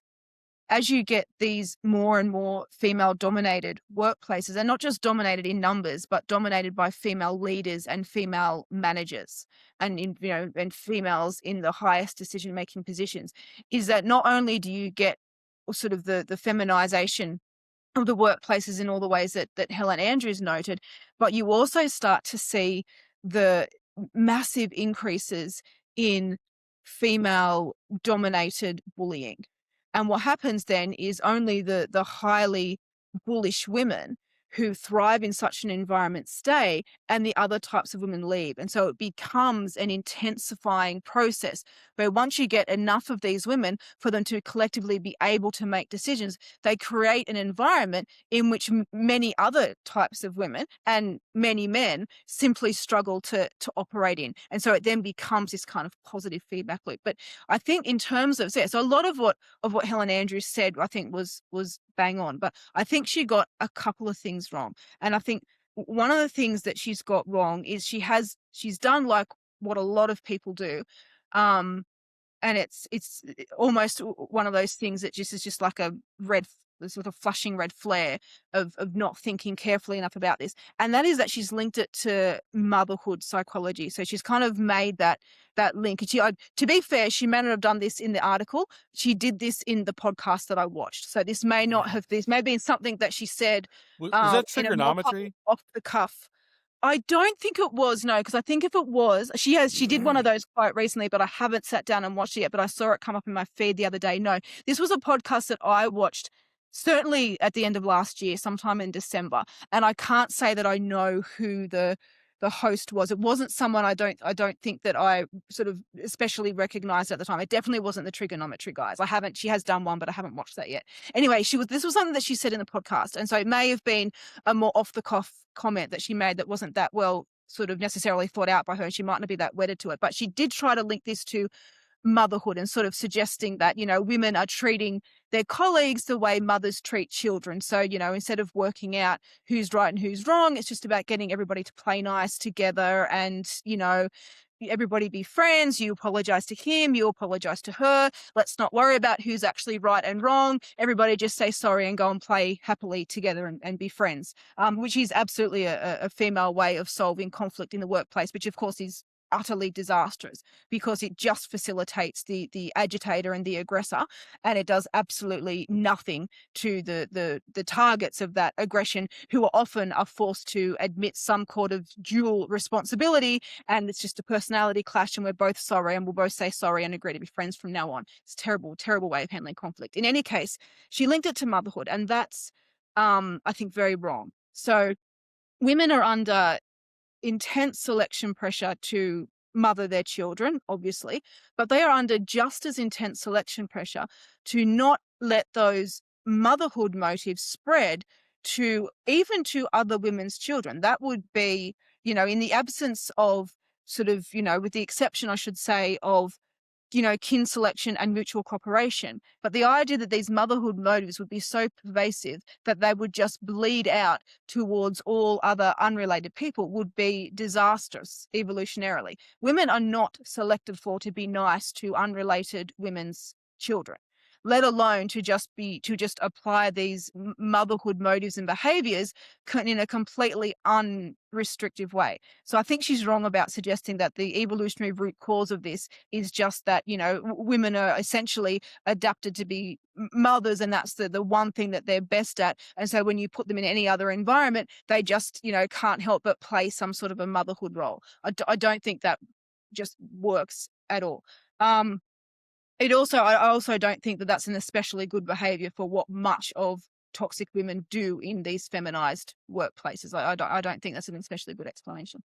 as you get these more and more female-dominated workplaces, and not just dominated in numbers, but dominated by female leaders and female managers, and and females in the highest decision-making positions, is that not only do you get sort of the feminization of the workplaces in all the ways that Helen Andrews noted, but you also start to see the massive increases in female-dominated bullying. And what happens then is only the highly bullish women who thrive in such an environment stay, and the other types of women leave. And so it becomes an intensifying process where once you get enough of these women for them to collectively be able to make decisions, they create an environment in which many other types of women and many men simply struggle to operate in. And so it then becomes this kind of positive feedback loop. But I think in terms of, so a lot of what Helen Andrews said, I think was bang on, but I think she got a couple of things wrong. And I think one of the things that she's got wrong is she's done like what a lot of people do. And it's almost one of those things that just is just like a sort of flashing red flare of not thinking carefully enough about this. And that is that she's linked it to motherhood psychology. So she's kind of made that link. And to be fair, she may not have done this in the article. She did this in the podcast that I watched. So this may not Yeah. have, this may have been something that she said Was that in a more trigonometry? off the cuff. I don't think it was, no, because I think if it was, she did one of those quite recently, but I haven't sat down and watched it yet, but I saw it come up in my feed the other day. No, this was a podcast that I watched certainly at the end of last year, sometime in December, and I can't say that I know who the host was. It wasn't someone I don't think that I sort of especially recognized at the time. It definitely wasn't the trigonometry guys. She has done one, but I haven't watched that yet. Anyway, this was something that she said in the podcast. And so it may have been a more off the cuff comment that she made that wasn't that well sort of necessarily thought out by her. And she might not be that wedded to it, but she did try to link this to motherhood and sort of suggesting that, women are treating their colleagues the way mothers treat children. So, instead of working out who's right and who's wrong, it's just about getting everybody to play nice together and, everybody be friends. You apologize to him, you apologize to her. Let's not worry about who's actually right and wrong. Everybody just say sorry and go and play happily together and be friends, which is absolutely a female way of solving conflict in the workplace, which of course is utterly disastrous because it just facilitates the agitator and the aggressor, and it does absolutely nothing to the targets of that aggression, who are often forced to admit some sort of dual responsibility, and it's just a personality clash and we're both sorry and we'll both say sorry and agree to be friends from now on. It's a terrible way of handling conflict. In any case, she linked it to motherhood, and that's I think very wrong. So women are under intense selection pressure to mother their children, obviously, but they are under just as intense selection pressure to not let those motherhood motives spread to even to other women's children. That would be, in the absence of sort of, with the exception, I should say, of kin selection and mutual cooperation. But the idea that these motherhood motives would be so pervasive that they would just bleed out towards all other unrelated people would be disastrous evolutionarily. Women are not selected for to be nice to unrelated women's children, let alone to just apply these motherhood motives and behaviors in a completely unrestrictive way. So I think she's wrong about suggesting that the evolutionary root cause of this is just that, women are essentially adapted to be mothers, and that's the one thing that they're best at. And so when you put them in any other environment, they just, can't help but play some sort of a motherhood role. I don't think that just works at all. I also don't think that that's an especially good behavior for what much of toxic women do in these feminized workplaces. I don't think that's an especially good explanation.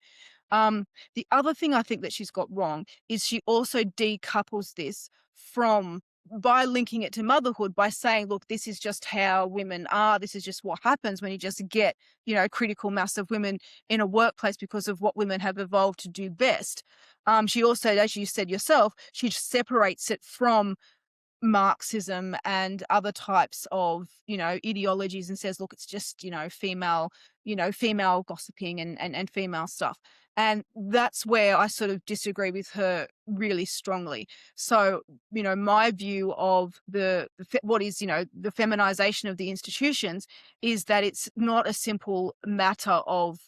The other thing I think that she's got wrong is she also decouples this by linking it to motherhood, by saying, look, this is just how women are. This is just what happens when you just get, critical mass of women in a workplace because of what women have evolved to do best. She also, as you said yourself, she separates it from Marxism and other types of, ideologies, and says, look, it's just, female gossiping and female stuff. And that's where I sort of disagree with her really strongly. So, my view of what is, the feminization of the institutions is that it's not a simple matter of,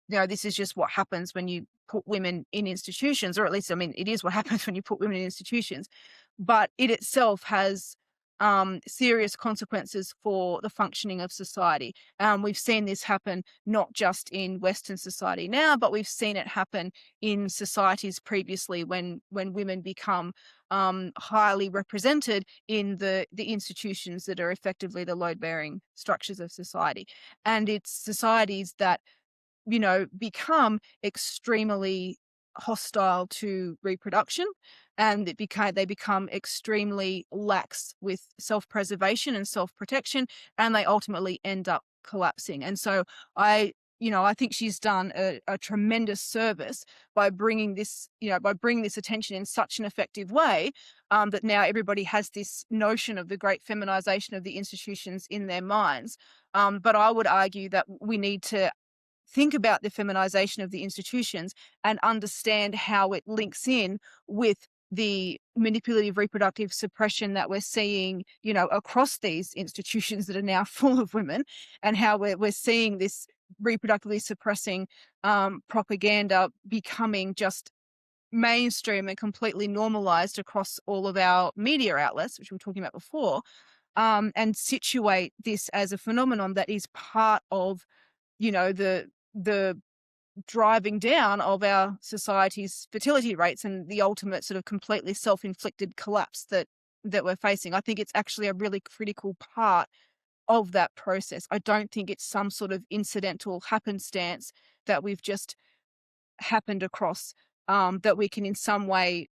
this is just what happens when you put women in institutions, or at least, it is what happens when you put women in institutions, but it itself has serious consequences for the functioning of society. We've seen this happen not just in Western society now, but we've seen it happen in societies previously when women become highly represented in the institutions that are effectively the load-bearing structures of society. And it's societies that become extremely hostile to reproduction, and they become extremely lax with self-preservation and self-protection, and they ultimately end up collapsing. And so I think she's done a tremendous service by bringing this attention in such an effective way, that now everybody has this notion of the great feminization of the institutions in their minds. But I would argue that we need to think about the feminization of the institutions and understand how it links in with the manipulative reproductive suppression that we're seeing, across these institutions that are now full of women, and how we're seeing this reproductively suppressing propaganda becoming just mainstream and completely normalized across all of our media outlets, which we were talking about before, and situate this as a phenomenon that is part of, the driving down of our society's fertility rates and the ultimate sort of completely self-inflicted collapse that we're facing. I think it's actually a really critical part of that process. I don't think it's some sort of incidental happenstance that we've just happened across, that we can in some way,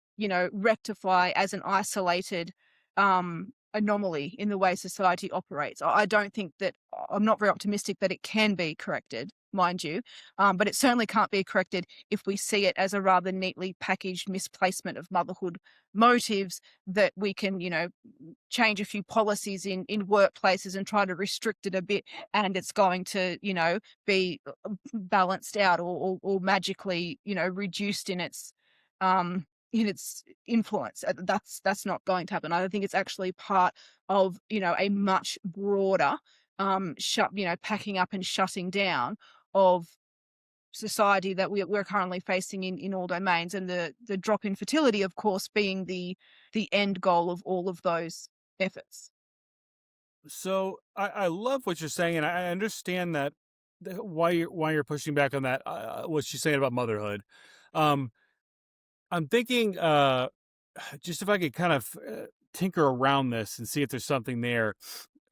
rectify as an isolated anomaly in the way society operates. I don't think that, I'm not very optimistic that it can be corrected, mind you, but it certainly can't be corrected if we see it as a rather neatly packaged misplacement of motherhood motives that we can, change a few policies in workplaces and try to restrict it a bit, and it's going to, be balanced out or magically, reduced in its influence. That's not going to happen. I think it's actually part of, a much broader packing up and shutting down of society that we're currently facing in all domains, and the drop in fertility, of course, being the end goal of all of those efforts. So I love what you're saying, and I understand that why you're pushing back on that. What she's saying about motherhood. Um, I'm thinking, just if I could kind of tinker around this and see if there's something there.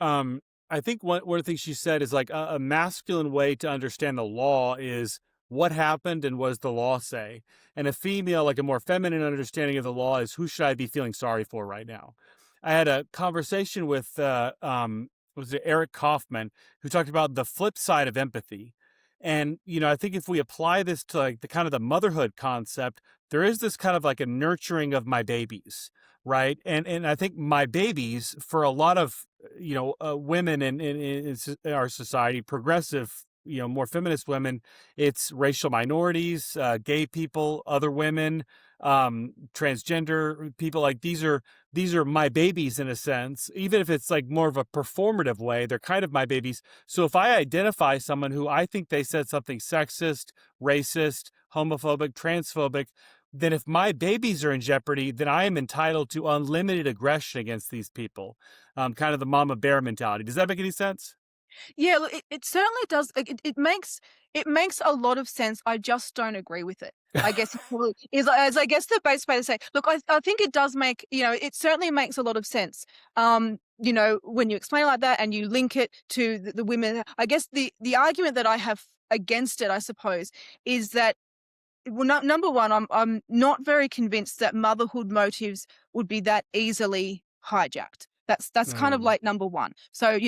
Um, I think one of the things she said is like a masculine way to understand the law is what happened and what does the law say, and a female, like a more feminine understanding of the law, is who should I be feeling sorry for right now. I had a conversation with was it Eric Kaufman, who talked about the flip side of empathy. And I think if we apply this to like the kind of the motherhood concept, there is this kind of like a nurturing of my babies, right? And I think my babies, for a lot of women in our society, progressive, more feminist women, it's racial minorities, gay people, other women, transgender people. Like these are my babies in a sense, even if it's like more of a performative way. They're kind of my babies. So if I identify someone who I think they said something sexist, racist, homophobic, transphobic, then if my babies are in jeopardy, then I am entitled to unlimited aggression against these people. Kind of the mama bear mentality. Does that make any sense? Yeah, look, it certainly does. Like, it makes a lot of sense. I just don't agree with it. I guess is as I guess the best way to say. Look, I think it does make, it certainly makes a lot of sense. When you explain it like that and you link it to the women, I guess the argument that I have against it, I suppose, is that, well, number one, I'm not very convinced that motherhood motives would be that easily hijacked. That's kind of Mm, like number one. So,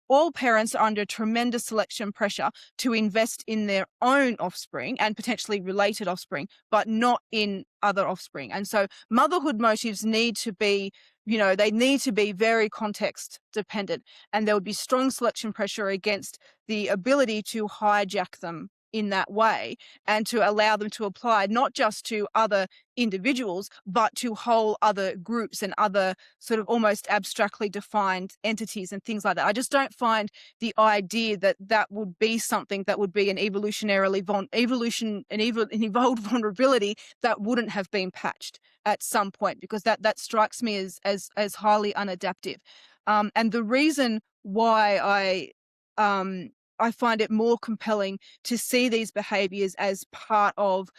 all parents are under tremendous selection pressure to invest in their own offspring and potentially related offspring, but not in other offspring. And so motherhood motives need to be, they need to be very context dependent. And there would be strong selection pressure against the ability to hijack them in that way, and to allow them to apply not just to other individuals, but to whole other groups and other sort of almost abstractly defined entities and things like that. I just don't find the idea that that would be something that would be an an evolved vulnerability that wouldn't have been patched at some point, because that strikes me as highly unadaptive. And the reason why I find it more compelling to see these behaviors as part of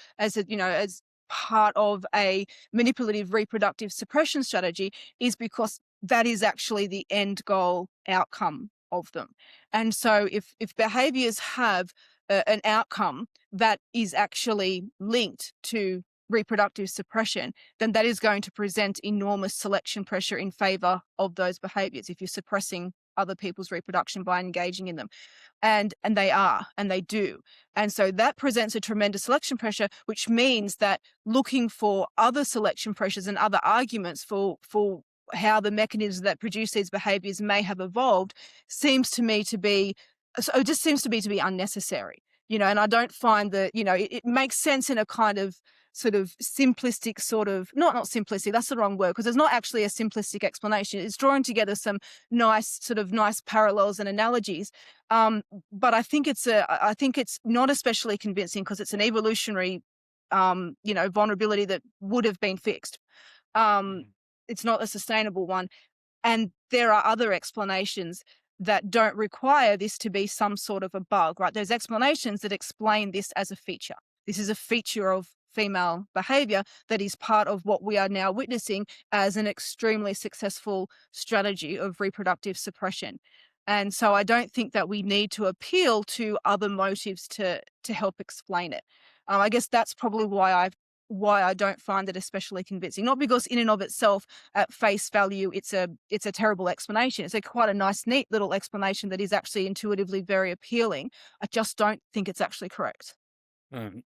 a manipulative reproductive suppression strategy is because that is actually the end goal outcome of them. And so if behaviors have an outcome that is actually linked to reproductive suppression, then that is going to present enormous selection pressure in favor of those behaviors if you're suppressing other people's reproduction by engaging in them. And they are, and they do. And so that presents a tremendous selection pressure, which means that looking for other selection pressures and other arguments for how the mechanisms that produce these behaviors may have evolved seems to me to be, so it just seems to be unnecessary. and I don't find that, it makes sense in a kind of sort of simplistic sort of, not simplistic, that's the wrong word, because there's not actually a simplistic explanation. It's drawing together some nice parallels and analogies. But I think it's not especially convincing because it's an evolutionary, vulnerability that would have been fixed. Mhm. It's not a sustainable one. And there are other explanations that don't require this to be some sort of a bug, right? There's explanations that explain this as a feature. This is a feature of female behavior that is part of what we are now witnessing as an extremely successful strategy of reproductive suppression. And so I don't think that we need to appeal to other motives to help explain it. I guess that's probably why I don't find it especially convincing. Not because in and of itself, at face value, it's a terrible explanation. It's quite a nice, neat little explanation that is actually intuitively very appealing. I just don't think it's actually correct. Um,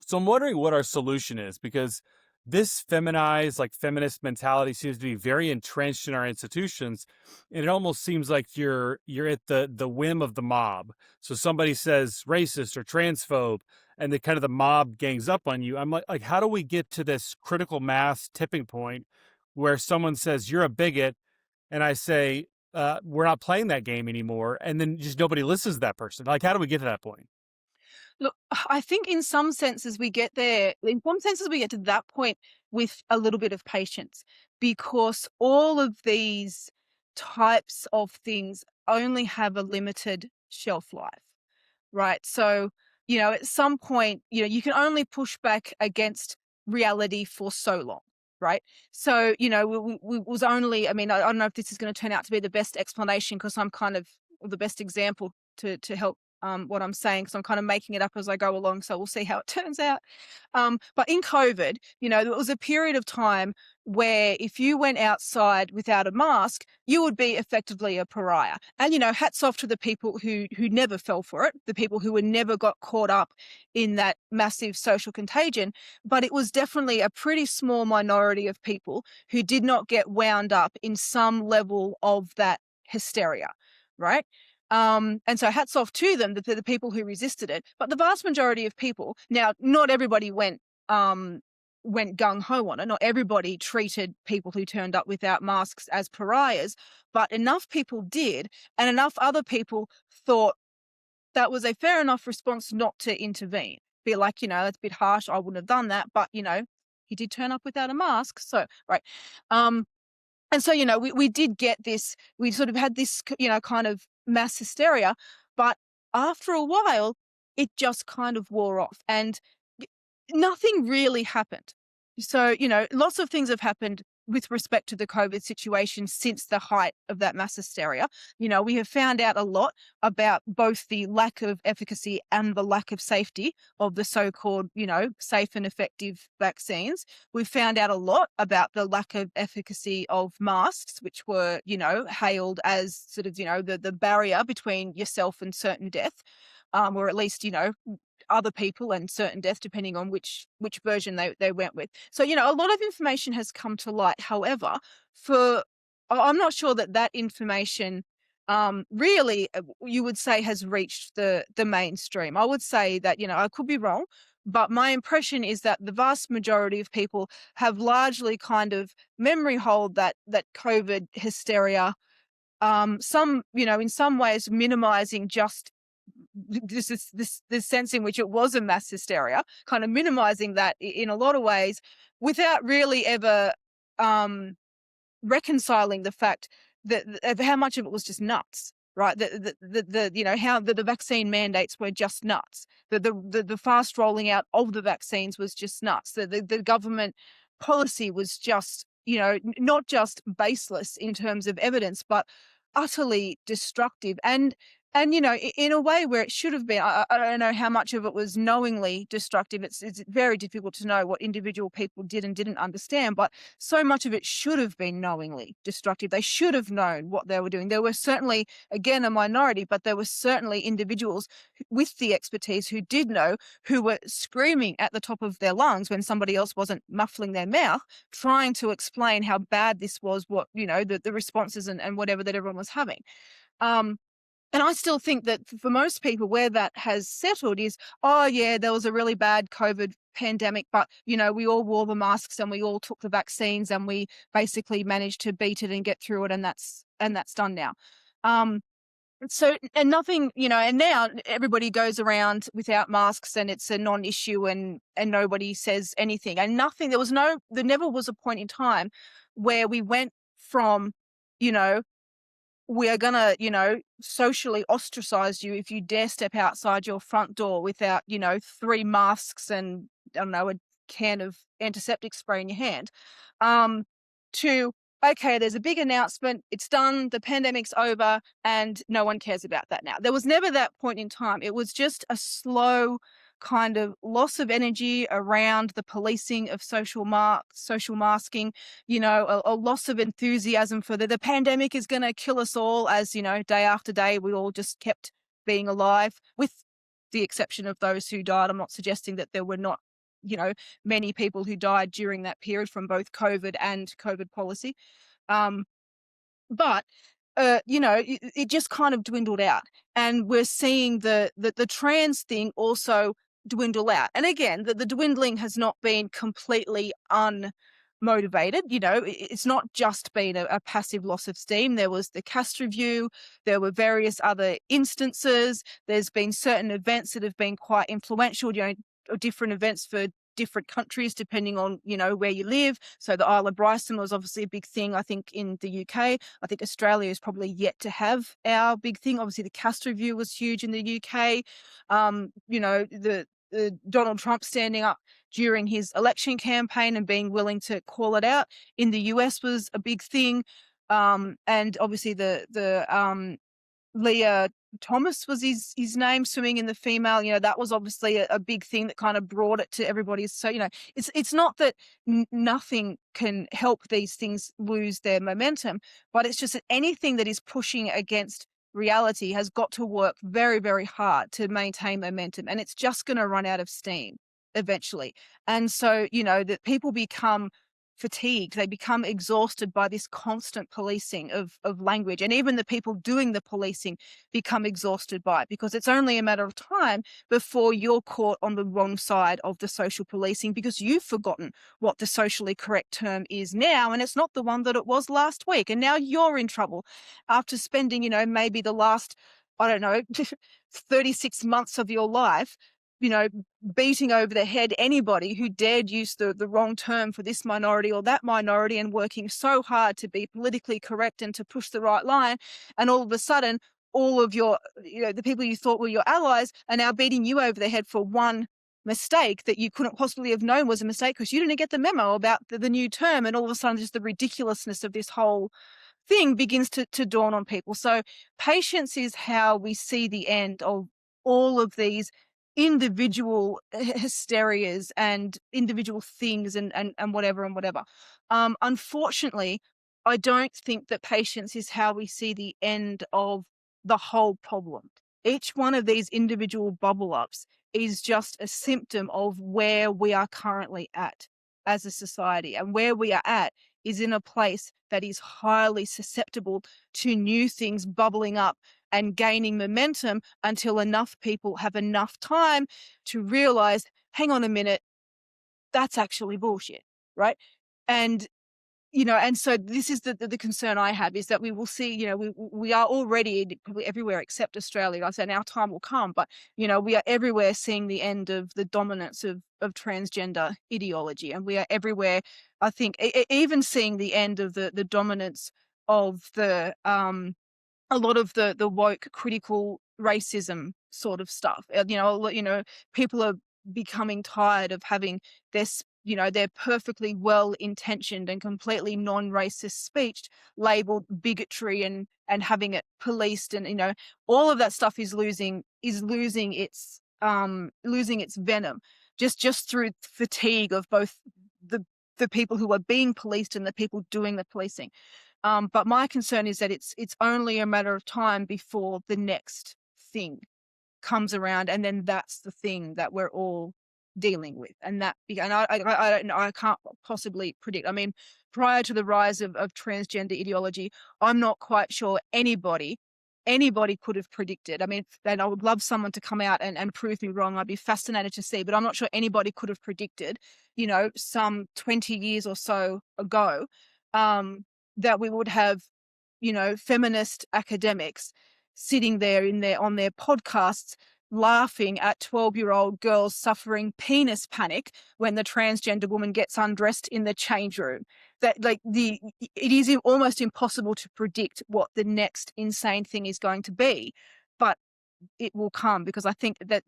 So I'm wondering what our solution is, because this feminized, like feminist mentality seems to be very entrenched in our institutions, and it almost seems like you're at the whim of the mob. So somebody says racist or transphobe, and the kind of the mob gangs up on you. I'm like how do we get to this critical mass tipping point where someone says you're a bigot, and I say we're not playing that game anymore, and then just nobody listens to that person? Like, how do we get to that point? Look, I think in some senses we get there. In some senses, we get to that point with a little bit of patience, because all of these types of things only have a limited shelf life. Right? So, at some point, you can only push back against reality for so long, right? So, we was only, I mean, I don't know if this is going to turn out to be the best explanation because I'm kind of or the best example to help what I'm saying, because I'm kind of making it up as I go along. So we'll see how it turns out. But in COVID, there was a period of time where if you went outside without a mask, you would be effectively a pariah. And, hats off to the people who never fell for it, the people who never got caught up in that massive social contagion. But it was definitely a pretty small minority of people who did not get wound up in some level of that hysteria, right? And so hats off to them, the people who resisted it. But the vast majority of people, now, not everybody went gung ho on it. Not everybody treated people who turned up without masks as pariahs, but enough people did, and enough other people thought that was a fair enough response not to intervene. Be like, that's a bit harsh. I wouldn't have done that, but he did turn up without a mask, so right. And so, we did get this, we sort of had this, kind of mass hysteria, but after a while, it just kind of wore off and y- nothing really happened. So, lots of things have happened with respect to the COVID situation since the height of that mass hysteria. We have found out a lot about both the lack of efficacy and the lack of safety of the so-called, safe and effective vaccines. We've found out a lot about the lack of efficacy of masks, which were, hailed as sort of, the barrier between yourself and certain death, or at least, other people and certain death, depending on which version they went with. So, a lot of information has come to light. However, I'm not sure that information really, you would say, has reached the mainstream. I would say that, I could be wrong, but my impression is that the vast majority of people have largely kind of memory hold that COVID hysteria, some, in some ways minimizing just this sense in which it was a mass hysteria, kind of minimizing that in a lot of ways without really ever um, reconciling the fact that of how much of it was just nuts, right? How the vaccine mandates were just nuts. The fast rolling out of the vaccines was just nuts. The government policy was just, not just baseless in terms of evidence, but utterly destructive. And in a way where it should have been, I don't know how much of it was knowingly destructive. It's very difficult to know what individual people did and didn't understand, but so much of it should have been knowingly destructive. They should have known what they were doing. There were certainly, again, a minority, but there were certainly individuals with the expertise who did know, who were screaming at the top of their lungs when somebody else wasn't muffling their mouth, trying to explain how bad this was, what, the responses and whatever that everyone was having. Um, And I still think that for most people, where that has settled is, oh, yeah, there was a really bad COVID pandemic, but, we all wore the masks and we all took the vaccines and we basically managed to beat it and get through it. And that's done now. Um, so, and nothing, and now everybody goes around without masks and it's a non-issue and nobody says anything and nothing. There never was a point in time where we went from, you know, we are going to, socially ostracize you if you dare step outside your front door without, 3 masks and, I don't know, a can of antiseptic spray in your hand. To, okay, there's a big announcement, it's done, the pandemic's over, and no one cares about that now. There was never that point in time. It was just a slow kind of loss of energy around the policing of social masking, a loss of enthusiasm for the pandemic is going to kill us all, as, day after day, we all just kept being alive, with the exception of those who died. I'm not suggesting that there were not, many people who died during that period from both COVID and COVID policy. But it just kind of dwindled out, and we're seeing the trans thing also dwindle out. And again, the dwindling has not been completely unmotivated. It's not just been a passive loss of steam. There was the cast review. There were various other instances. There's been certain events that have been quite influential. Different events for different countries depending on where you live. So the Isle of Bryson was obviously a big thing, I think, in the UK. I think Australia is probably yet to have our big thing. Obviously the cast review was huge in the UK. The Donald Trump standing up during his election campaign and being willing to call it out in the US was a big thing. And obviously the Leah Thomas was his name, swimming in the female, that was obviously a big thing that kind of brought it to everybody. So, it's not that nothing can help these things lose their momentum, but it's just that anything that is pushing against reality has got to work very, very hard to maintain momentum, and it's just going to run out of steam eventually. And so, that people become fatigued, they become exhausted by this constant policing of language, and even the people doing the policing become exhausted by it, because it's only a matter of time before you're caught on the wrong side of the social policing because you've forgotten what the socially correct term is now, and it's not the one that it was last week, and now you're in trouble after spending maybe the last, I don't know, 36 months of your life beating over the head anybody who dared use the wrong term for this minority or that minority, and working so hard to be politically correct and to push the right line. And all of a sudden, all of your, the people you thought were your allies are now beating you over the head for one mistake that you couldn't possibly have known was a mistake because you didn't get the memo about the new term. And all of a sudden, just the ridiculousness of this whole thing begins to dawn on people. So patience is how we see the end of all of these individual hysterias and individual things and whatever and whatever. Unfortunately, I don't think that patience is how we see the end of the whole problem. Each one of these individual bubble ups is just a symptom of where we are currently at as a society, and where we are at is in a place that is highly susceptible to new things bubbling up and gaining momentum until enough people have enough time to realize, hang on a minute, that's actually bullshit, right? And and so this is the concern I have, is that we will see, we are already probably everywhere except Australia. I said our time will come, but we are everywhere seeing the end of the dominance of transgender ideology, and we are everywhere, I think, even seeing the end of the dominance of the a lot of the woke critical racism sort of stuff. People are becoming tired of having this, their perfectly well-intentioned and completely non-racist speech labeled bigotry and having it policed, and all of that stuff is losing its venom just through fatigue of both the people who are being policed and the people doing the policing. But my concern is that it's only a matter of time before the next thing comes around, and then that's the thing that we're all dealing with. And I don't know, I can't possibly predict. I mean, prior to the rise of transgender ideology, I'm not quite sure anybody anybody could have predicted. I mean, and I would love someone to come out and prove me wrong. I'd be fascinated to see, but I'm not sure anybody could have predicted, some 20 years or so ago, that we would have, feminist academics sitting there on their podcasts laughing at 12-year-old girls suffering penis panic when the transgender woman gets undressed in the change room. That it is almost impossible to predict what the next insane thing is going to be, but it will come, because I think that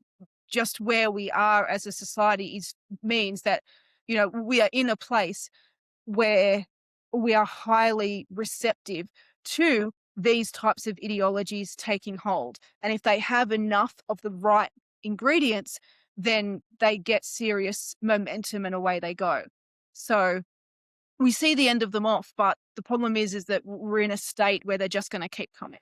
just where we are as a society means that we are in a place where we are highly receptive to these types of ideologies taking hold. And if they have enough of the right ingredients, then they get serious momentum and away they go. So we see the end of them off, but the problem is that we're in a state where they're just going to keep coming.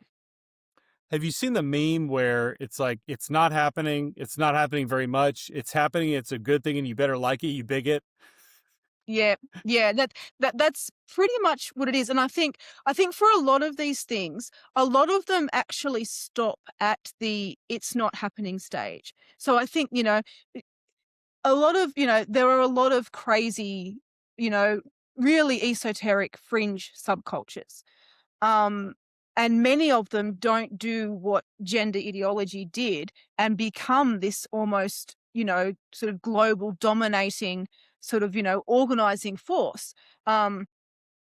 Have you seen the meme where it's like, it's not happening very much, it's happening, it's a good thing, and you better like it, you bigot? Yeah, that's pretty much what it is. And I think for a lot of these things, a lot of them actually stop at the "it's not happening" stage. So I think, a lot of, there are a lot of crazy, really esoteric fringe subcultures. And many of them don't do what gender ideology did and become this almost, sort of global dominating sort of, organizing force. And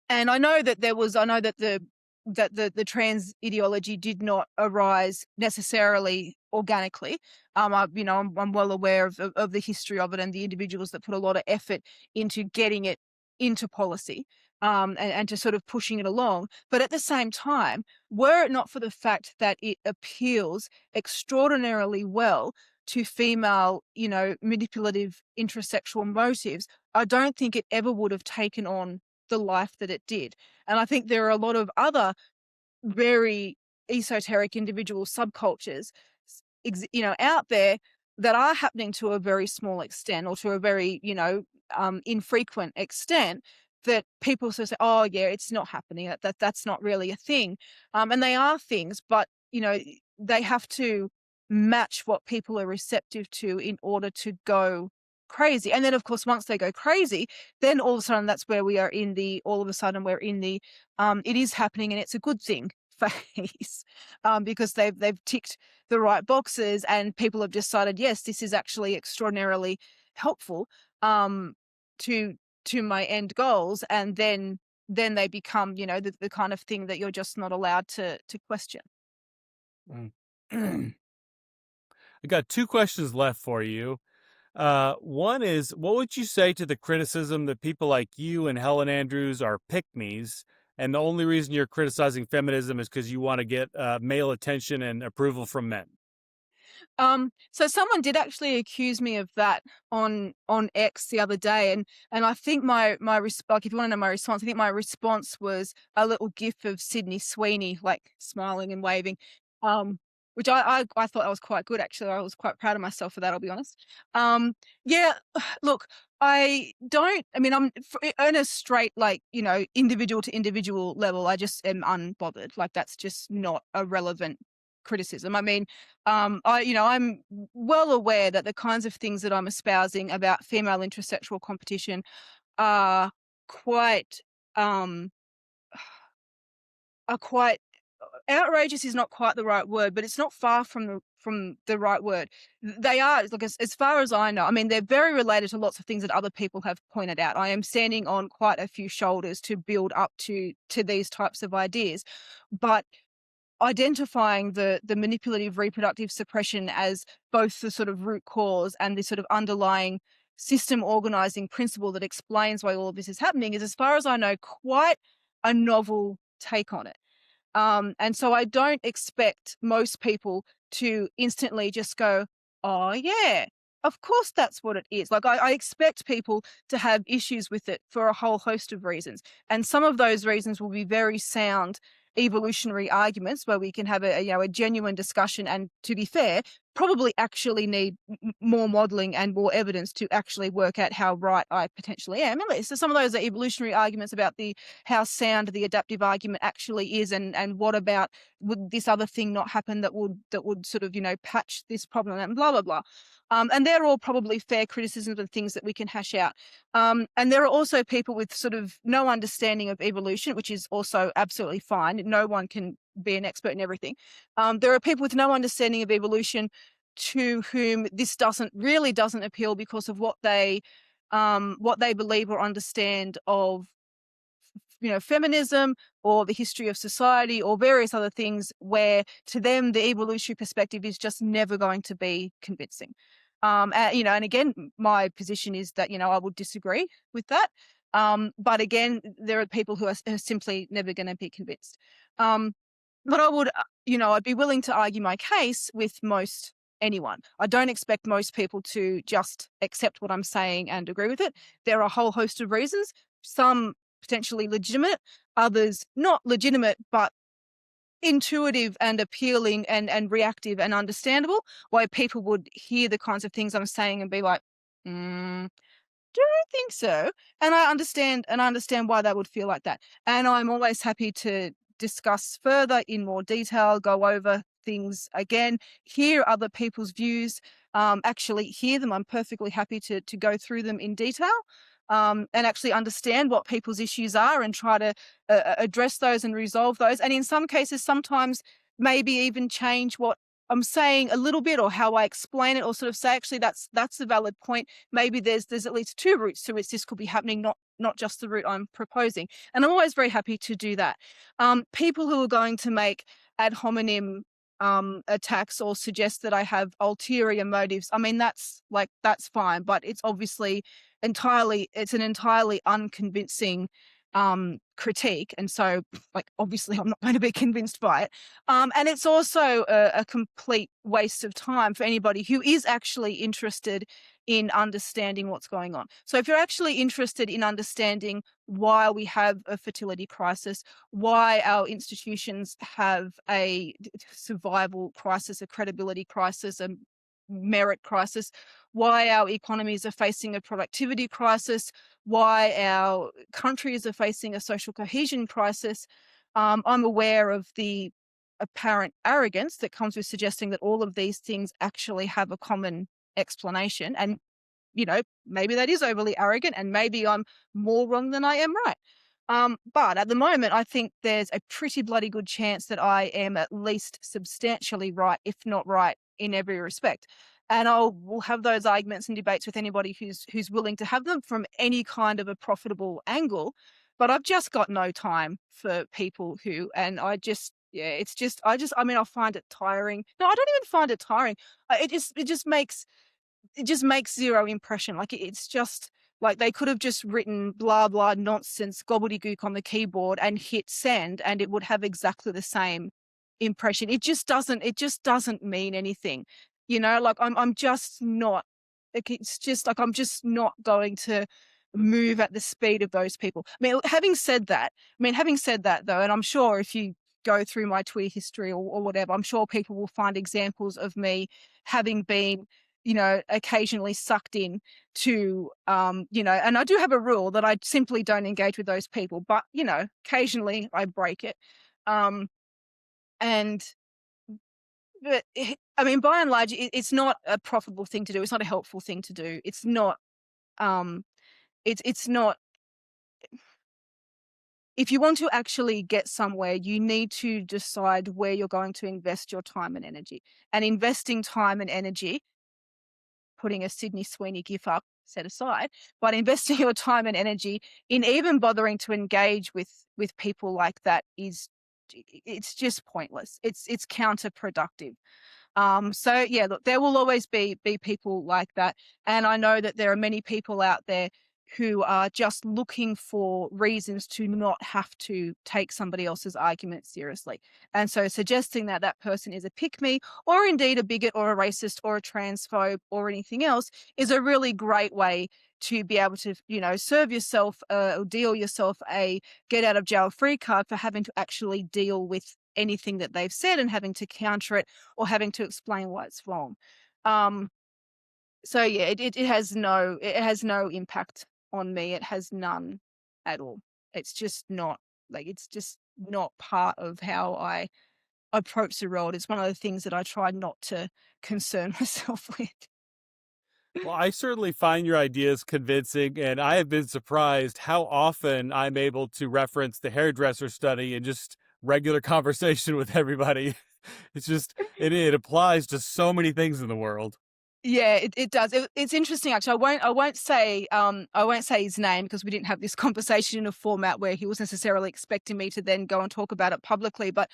I know that the trans ideology did not arise necessarily organically. I'm well aware of the history of it and the individuals that put a lot of effort into getting it into policy, and to sort of pushing it along. But at the same time, were it not for the fact that it appeals extraordinarily well to female, manipulative intrasexual motives, I don't think it ever would have taken on the life that it did. And I think there are a lot of other very esoteric individual subcultures, out there that are happening to a very small extent, or to a very, infrequent extent, that people sort of say, oh yeah, it's not happening. That's not really a thing. And they are things, but, they have to match what people are receptive to in order to go crazy. And then of course, once they go crazy, then all of a sudden we're in the it is happening and it's a good thing phase, because they've ticked the right boxes and people have decided, yes, this is actually extraordinarily helpful to my end goals, and then they become, the kind of thing that you're just not allowed to question. I got two questions left for you. One is, what would you say to the criticism that people like you and Helen Andrews are pick-me's, and the only reason you're criticizing feminism is because you want to get male attention and approval from men? So someone did actually accuse me of that on X the other day, and I think my like, if you want to know my response, I think my response was a little gif of Sydney Sweeney like smiling and waving, which I thought that was quite good actually. I was quite proud of myself for that, I'll be honest. Yeah, look, I mean, I'm on a straight, like, individual to individual level, I just am unbothered. Like, that's just not a relevant criticism. I mean, I'm well aware that the kinds of things that I'm espousing about female intrasexual competition are quite outrageous is not quite the right word, but it's not far from the right word. They are, like, as far as I know, I mean, they're very related to lots of things that other people have pointed out. I am standing on quite a few shoulders to build up to these types of ideas, but identifying the manipulative reproductive suppression as both the sort of root cause and the sort of underlying system organizing principle that explains why all of this is happening is, as far as I know, quite a novel take on it. And so I don't expect most people to instantly just go, oh yeah, of course that's what it is. Like, I expect people to have issues with it for a whole host of reasons. And some of those reasons will be very sound evolutionary arguments where we can have a genuine discussion. And to be fair, probably actually need more modeling and more evidence to actually work out how right I potentially am. And so some of those are evolutionary arguments about how sound the adaptive argument actually is, and what about would this other thing not happen that would sort of, patch this problem, and blah blah blah. And they're all probably fair criticisms of things that we can hash out. And there are also people with sort of no understanding of evolution, which is also absolutely fine. No one can be an expert in everything. There are people with no understanding of evolution to whom this doesn't appeal because of what they believe or understand of feminism or the history of society or various other things, where to them the evolutionary perspective is just never going to be convincing. And again, my position is that I would disagree with that. But again, there are people who are simply never going to be convinced. But I would, I'd be willing to argue my case with most anyone. I don't expect most people to just accept what I'm saying and agree with it. There are a whole host of reasons, some potentially legitimate, others not legitimate, but intuitive and appealing and reactive and understandable, why people would hear the kinds of things I'm saying and be like, don't think so. And I understand why they would feel like that. And I'm always happy to discuss further in more detail, go over things again, hear other people's views, actually hear them. I'm perfectly happy to go through them in detail, and actually understand what people's issues are and try to address those and resolve those. And in some cases, sometimes maybe even change what I'm saying a little bit, or how I explain it, or sort of say, actually, that's a valid point. Maybe there's at least two routes to which this could be happening, not just the route I'm proposing. And I'm always very happy to do that. People who are going to make ad hominem attacks or suggest that I have ulterior motives, I mean, that's fine, but it's obviously an entirely unconvincing critique, and so obviously I'm not going to be convinced by it. And it's also a complete waste of time for anybody who is actually interested in understanding what's going on. So if you're actually interested in understanding why we have a fertility crisis, why our institutions have a survival crisis, a credibility crisis, a merit crisis, why our economies are facing a productivity crisis, why our countries are facing a social cohesion crisis, I'm aware of the apparent arrogance that comes with suggesting that all of these things actually have a common explanation. And, maybe that is overly arrogant, and maybe I'm more wrong than I am right. But at the moment, I think there's a pretty bloody good chance that I am at least substantially right, if not right, in every respect. And we'll have those arguments and debates with anybody who's willing to have them from any kind of a profitable angle. But I've just got no time for people who, and I just, yeah, I mean, I'll find it tiring. No, I don't even find it tiring. It just makes zero impression. It's just like they could have just written blah blah nonsense gobbledygook on the keyboard and hit send, and it would have exactly the same impression. It just doesn't mean anything. I'm just not, it's just I'm just not going to move at the speed of those people. Having said that though, and I'm sure if you go through my Twitter history or whatever, I'm sure people will find examples of me having been, occasionally sucked in to, and I do have a rule that I simply don't engage with those people, but, occasionally I break it. But by and large, it's not a profitable thing to do. It's not a helpful thing to do. It's not, it's not, if you want to actually get somewhere, you need to decide where you're going to invest your time and energy. And investing time and energy, putting a Sydney Sweeney gif up set aside, but investing your time and energy in even bothering to engage with people like that it's just pointless. It's counterproductive. So yeah, look, there will always be people like that. And I know that there are many people out there who are just looking for reasons to not have to take somebody else's argument seriously. And so suggesting that that person is a pick-me, or indeed a bigot or a racist or a transphobe or anything else, is a really great way to be able to, serve yourself or deal yourself a get out of jail free card for having to actually deal with anything that they've said and having to counter it or having to explain why it's wrong. So yeah, it has no impact on me. It has none at all. It's just not it's just not part of how I approach the world. It's one of the things that I try not to concern myself with. Well, I certainly find your ideas convincing, and I have been surprised how often I'm able to reference the hairdresser study in just regular conversation with everybody. It's just, it applies to so many things in the world. Yeah, it does. It's interesting actually. I won't say his name because we didn't have this conversation in a format where he was necessarily expecting me to then go and talk about it publicly. But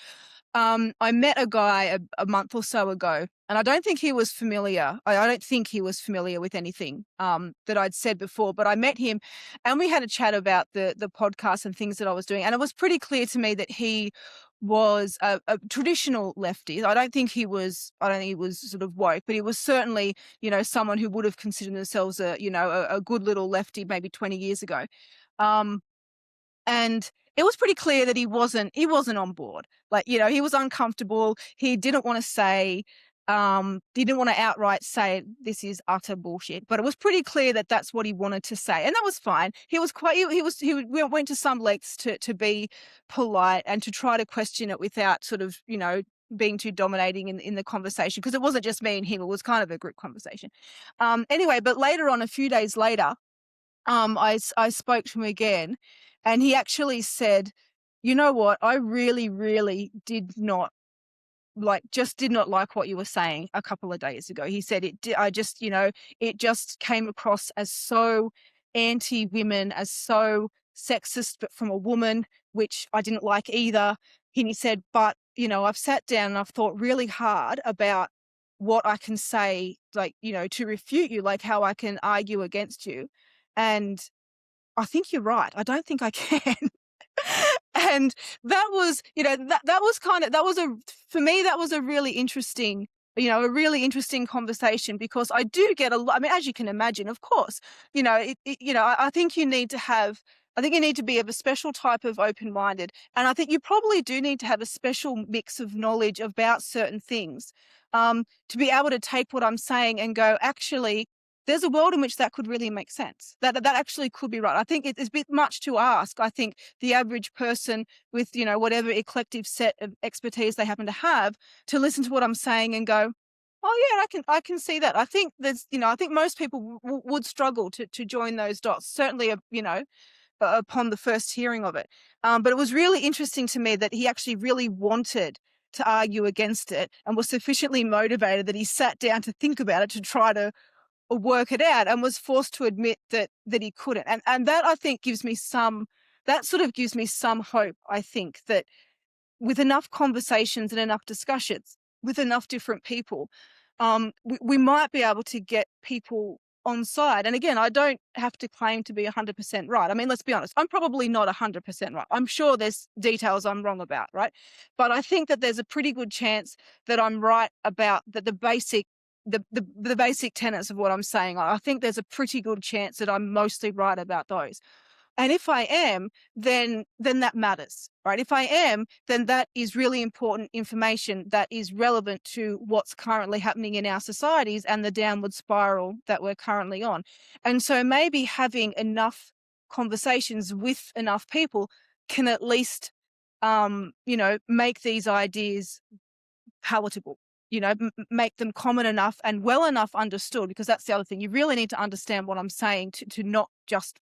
I met a guy a month or so ago, and I don't think he was familiar. I don't think he was familiar with anything that I'd said before. But I met him, and we had a chat about the podcast and things that I was doing, and it was pretty clear to me that he was a traditional lefty. I don't think he was sort of woke, but he was certainly, someone who would have considered themselves a good little lefty maybe 20 years ago. And it was pretty clear that he wasn't on board. He was uncomfortable. He didn't want to say, didn't want to outright say this is utter bullshit, but it was pretty clear that that's what he wanted to say. And that was fine. He was went to some lengths to be polite and to try to question it without sort of, being too dominating in the conversation, because it wasn't just me and him. It was kind of a group conversation. Anyway, but later on, a few days later, I spoke to him again, and he actually said, "You know what? I really, really did not like what you were saying a couple of days ago." He said it just came across as so anti-women, as so sexist, but from a woman, which I didn't like either. And he said, but I've sat down and I've thought really hard about what I can say, to refute you, like how I can argue against you. And I think you're right. I don't think I can. And that was, for me, that was a really interesting, conversation, because I do get a lot. I mean, as you can imagine, of course, I think you need to be of a special type of open-minded. And I think you probably do need to have a special mix of knowledge about certain things, to be able to take what I'm saying and go, actually, there's a world in which that could really make sense. That actually could be right. I think it's a bit much to ask. I think the average person with, whatever eclectic set of expertise they happen to have, to listen to what I'm saying and go, oh yeah, I can see that. I think I think most people would struggle to join those dots. Certainly, upon the first hearing of it. But it was really interesting to me that he actually really wanted to argue against it and was sufficiently motivated that he sat down to think about it, to try to work it out, and was forced to admit that he couldn't. And that, I think, gives me some hope. I think that with enough conversations and enough discussions with enough different people, we might be able to get people on side. And again, I don't have to claim to be 100% right. I mean, let's be honest, I'm probably not 100% right. I'm sure there's details I'm wrong about, right? But I think that there's a pretty good chance that I'm right about the basic tenets of what I'm saying. I think there's a pretty good chance that I'm mostly right about those. And if I am, then that matters, right? If I am, then that is really important information that is relevant to what's currently happening in our societies and the downward spiral that we're currently on. And so maybe having enough conversations with enough people can at least, make these ideas palatable, make them common enough and well enough understood, because that's the other thing. You really need to understand what I'm saying to not just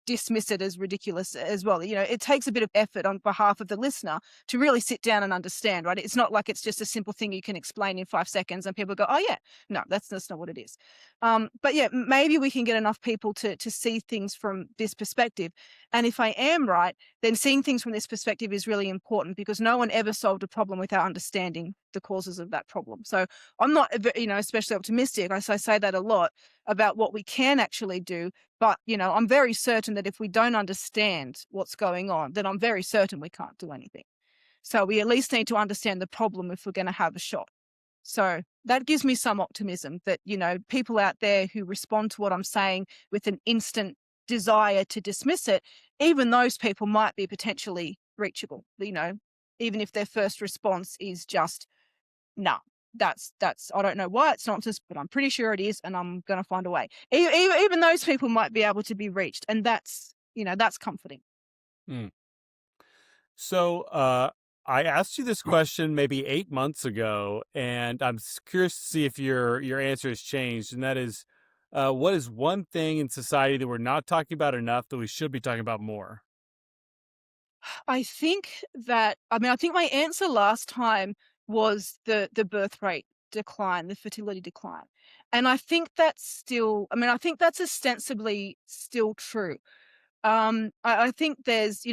dismiss it as ridiculous as well. It takes a bit of effort on behalf of the listener to really sit down and understand, right? It's not like it's just a simple thing you can explain in 5 seconds and people go, oh yeah, no, that's not what it is. But yeah, maybe we can get enough people to see things from this perspective. And if I am right, then seeing things from this perspective is really important, because no one ever solved a problem without understanding the causes of that problem. So I'm not, especially optimistic. I say that a lot about what we can actually do. But, I'm very certain that if we don't understand what's going on, then I'm very certain we can't do anything. So we at least need to understand the problem if we're going to have a shot. So that gives me some optimism that, people out there who respond to what I'm saying with an instant desire to dismiss it, even those people might be potentially reachable. even if their first response is just, no, that's I don't know why it's nonsense, but I'm pretty sure it is, and I'm going to find a way. Even those people might be able to be reached, and that's that's comforting. Mm. So, I asked you this question maybe 8 months ago, and I'm curious to see if your answer has changed. And that is, what is one thing in society that we're not talking about enough that we should be talking about more? I think that I think my answer last time was the birth rate decline, the fertility decline. And I think that's still I think that's ostensibly still true. I think there's,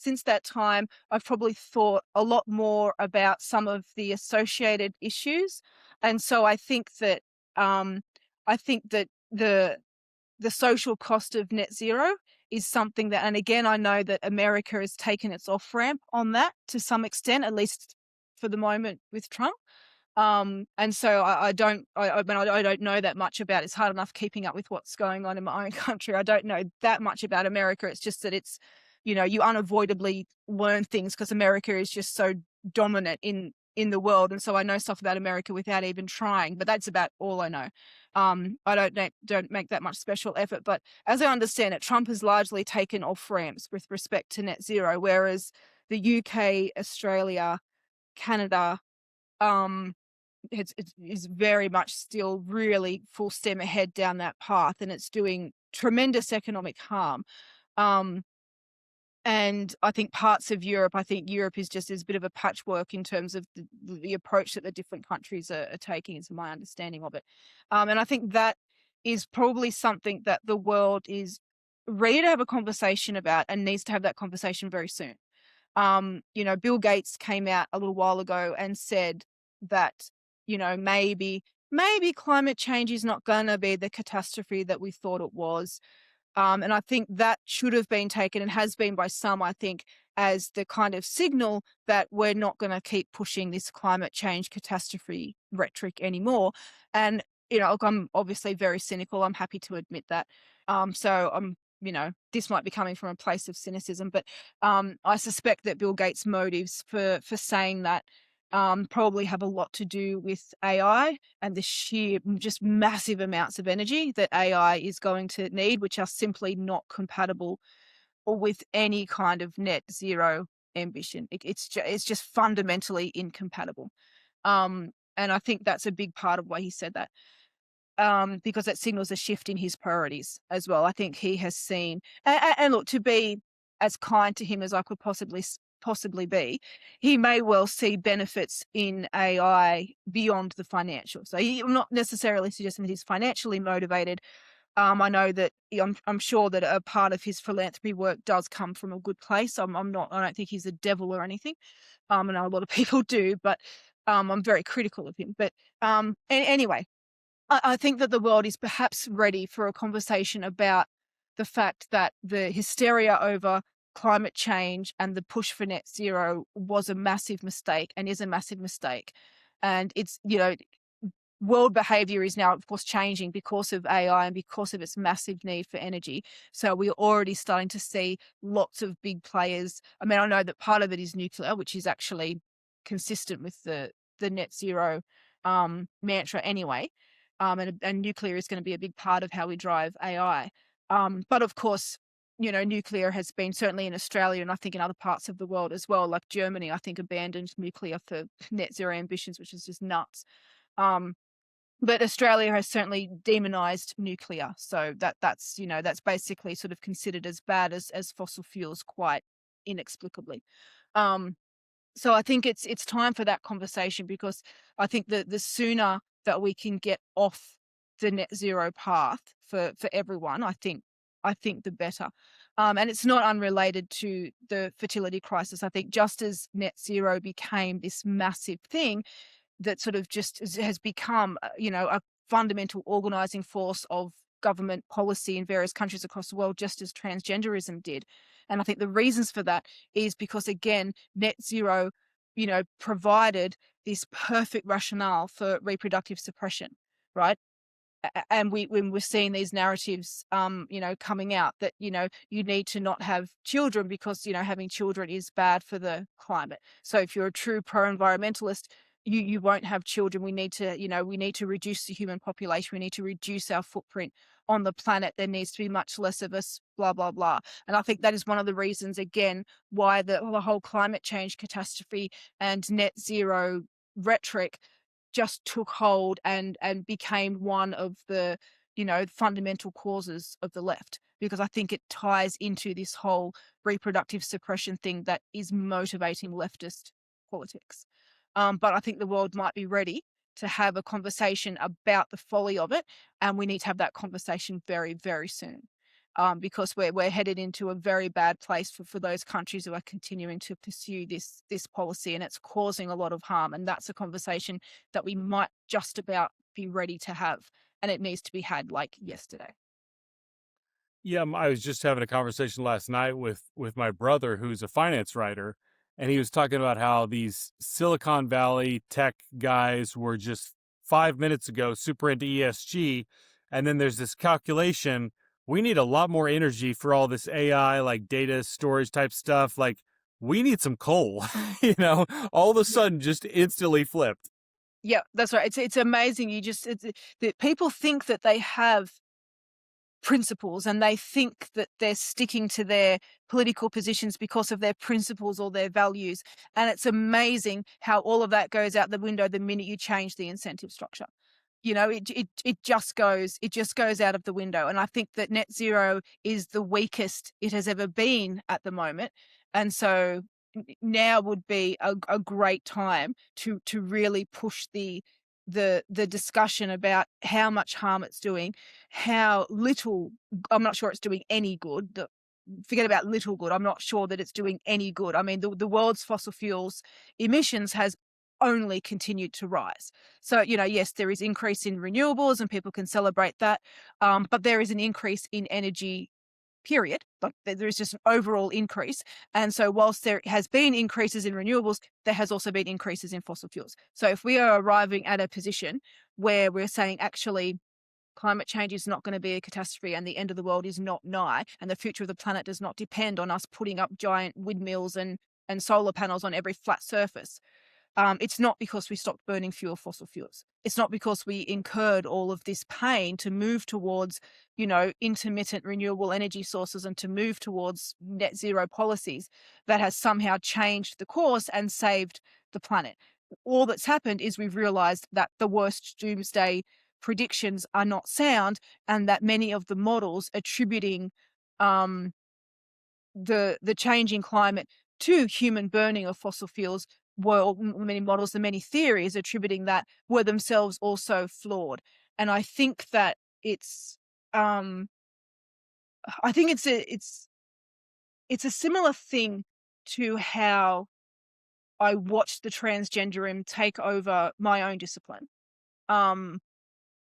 since that time, I've probably thought a lot more about some of the associated issues. And so I think that the social cost of net zero is something that, and again, I know that America has taken its off ramp on that to some extent, at least for the moment with Trump. And so I don't know that much about. It's hard enough keeping up with what's going on in my own country. I don't know that much about America. It's just that it's, you unavoidably learn things because America is just so dominant in the world, and so I know stuff about America without even trying. But that's about all I know. I don't make that much special effort. But as I understand it, Trump has largely taken off ramps with respect to net zero, whereas the UK, Australia, Canada, um, is very much still really full steam ahead down that path, and it's doing tremendous economic harm. Um, and I think parts of Europe, is just as a bit of a patchwork in terms of the approach that the different countries are taking, is my understanding of it. And I think that is probably something that the world is ready to have a conversation about and needs to have that conversation very soon. Bill Gates came out a little while ago and said that, maybe climate change is not going to be the catastrophe that we thought it was. And I think that should have been taken, and has been by some, I think, as the kind of signal that we're not going to keep pushing this climate change catastrophe rhetoric anymore. And, look, I'm obviously very cynical. I'm happy to admit that. So this might be coming from a place of cynicism, but I suspect that Bill Gates' motives for saying that probably have a lot to do with AI and the sheer, just massive amounts of energy that AI is going to need, which are simply not compatible or with any kind of net zero ambition. It's just fundamentally incompatible. And I think that's a big part of why he said that. Because that signals a shift in his priorities as well. I think he has seen, and look, to be as kind to him as I could possibly be, he may well see benefits in AI beyond the financial. So I'm not necessarily suggesting that he's financially motivated. I know that I'm sure that a part of his philanthropy work does come from a good place. I'm not. I don't think he's a devil or anything. I know a lot of people do, but I'm very critical of him. But anyway, I think that the world is perhaps ready for a conversation about the fact that the hysteria over climate change and the push for net zero was a massive mistake and is a massive mistake. And it's, world behavior is now, of course, changing because of AI and because of its massive need for energy. So we're already starting to see lots of big players. I mean, I know that part of it is nuclear, which is actually consistent with the net zero mantra anyway. And nuclear is going to be a big part of how we drive AI. But of course, nuclear has been, certainly in Australia and I think in other parts of the world as well, like Germany, I think abandoned nuclear for net zero ambitions, which is just nuts. But Australia has certainly demonized nuclear. So that's basically sort of considered as bad as fossil fuels, quite inexplicably. So I think it's time for that conversation, because I think that the sooner that we can get off the net zero path for everyone, I think the better. And it's not unrelated to the fertility crisis. I think just as net zero became this massive thing that sort of just has become, a fundamental organizing force of government policy in various countries across the world, just as transgenderism did. And I think the reasons for that is because, again, net zero, provided this perfect rationale for reproductive suppression, right? And when we're seeing these narratives, coming out that, you need to not have children because, having children is bad for the climate. So if you're a true pro-environmentalist, you won't have children. We need to reduce the human population. We need to reduce our footprint on the planet. There needs to be much less of us, blah, blah, blah. And I think that is one of the reasons, again, why the whole climate change catastrophe and net zero rhetoric just took hold and became one of the, fundamental causes of the left, because I think it ties into this whole reproductive suppression thing that is motivating leftist politics. But I think the world might be ready to have a conversation about the folly of it, and we need to have that conversation very, very soon. Because we're headed into a very bad place for those countries who are continuing to pursue this policy, and it's causing a lot of harm. And that's a conversation that we might just about be ready to have, and it needs to be had like yesterday. Yeah, I was just having a conversation last night with my brother, who's a finance writer, and he was talking about how these Silicon Valley tech guys were just 5 minutes ago super into ESG, and then there's this calculation. We need a lot more energy for all this AI, like data storage type stuff. Like, we need some coal, all of a sudden just instantly flipped. Yeah, that's right. It's amazing. That people think that they have principles, and they think that they're sticking to their political positions because of their principles or their values. And it's amazing how all of that goes out the window the minute you change the incentive structure. It just goes out of the window. And I think that net zero is the weakest it has ever been at the moment. And so now would be a great time to really push the discussion about how much harm it's doing, how little. I'm not sure it's doing any good. Forget about little good. I'm not sure that it's doing any good. I mean, the world's fossil fuels emissions has only continued to rise. So, yes, there is increase in renewables and people can celebrate that. But there is an increase in energy, period. Like, there is just an overall increase. And so whilst there has been increases in renewables, there has also been increases in fossil fuels. So if we are arriving at a position where we're saying, actually, climate change is not going to be a catastrophe and the end of the world is not nigh, and the future of the planet does not depend on us putting up giant windmills and solar panels on every flat surface, it's not because we stopped burning fossil fuels. It's not because we incurred all of this pain to move towards, intermittent renewable energy sources and to move towards net zero policies that has somehow changed the course and saved the planet. All that's happened is we've realized that the worst doomsday predictions are not sound, and that many of the models attributing the changing climate to human burning of fossil fuels were many models and many theories attributing that were themselves also flawed. And I think that it's I think it's a similar thing to how I watched the transgenderism take over my own discipline. Um,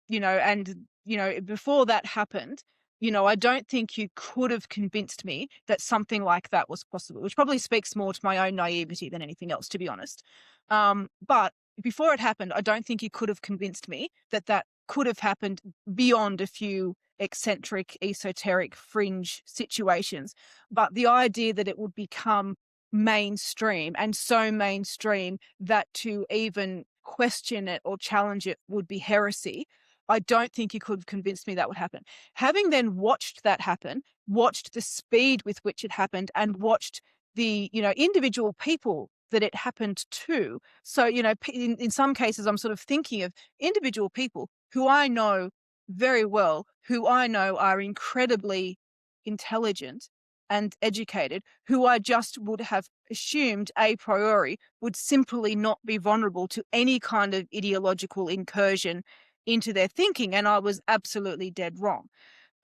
before that happened, I don't think you could have convinced me that something like that was possible, which probably speaks more to my own naivety than anything else, to be honest. But before it happened, I don't think you could have convinced me that that could have happened beyond a few eccentric, esoteric, fringe situations. But the idea that it would become mainstream, and so mainstream that to even question it or challenge it would be heresy, I don't think you could have convinced me that would happen. Having then watched that happen, watched the speed with which it happened, and watched the, individual people that it happened to. So, in some cases, I'm sort of thinking of individual people who I know very well, who I know are incredibly intelligent and educated, who I just would have assumed a priori would simply not be vulnerable to any kind of ideological incursion into their thinking. And I was absolutely dead wrong.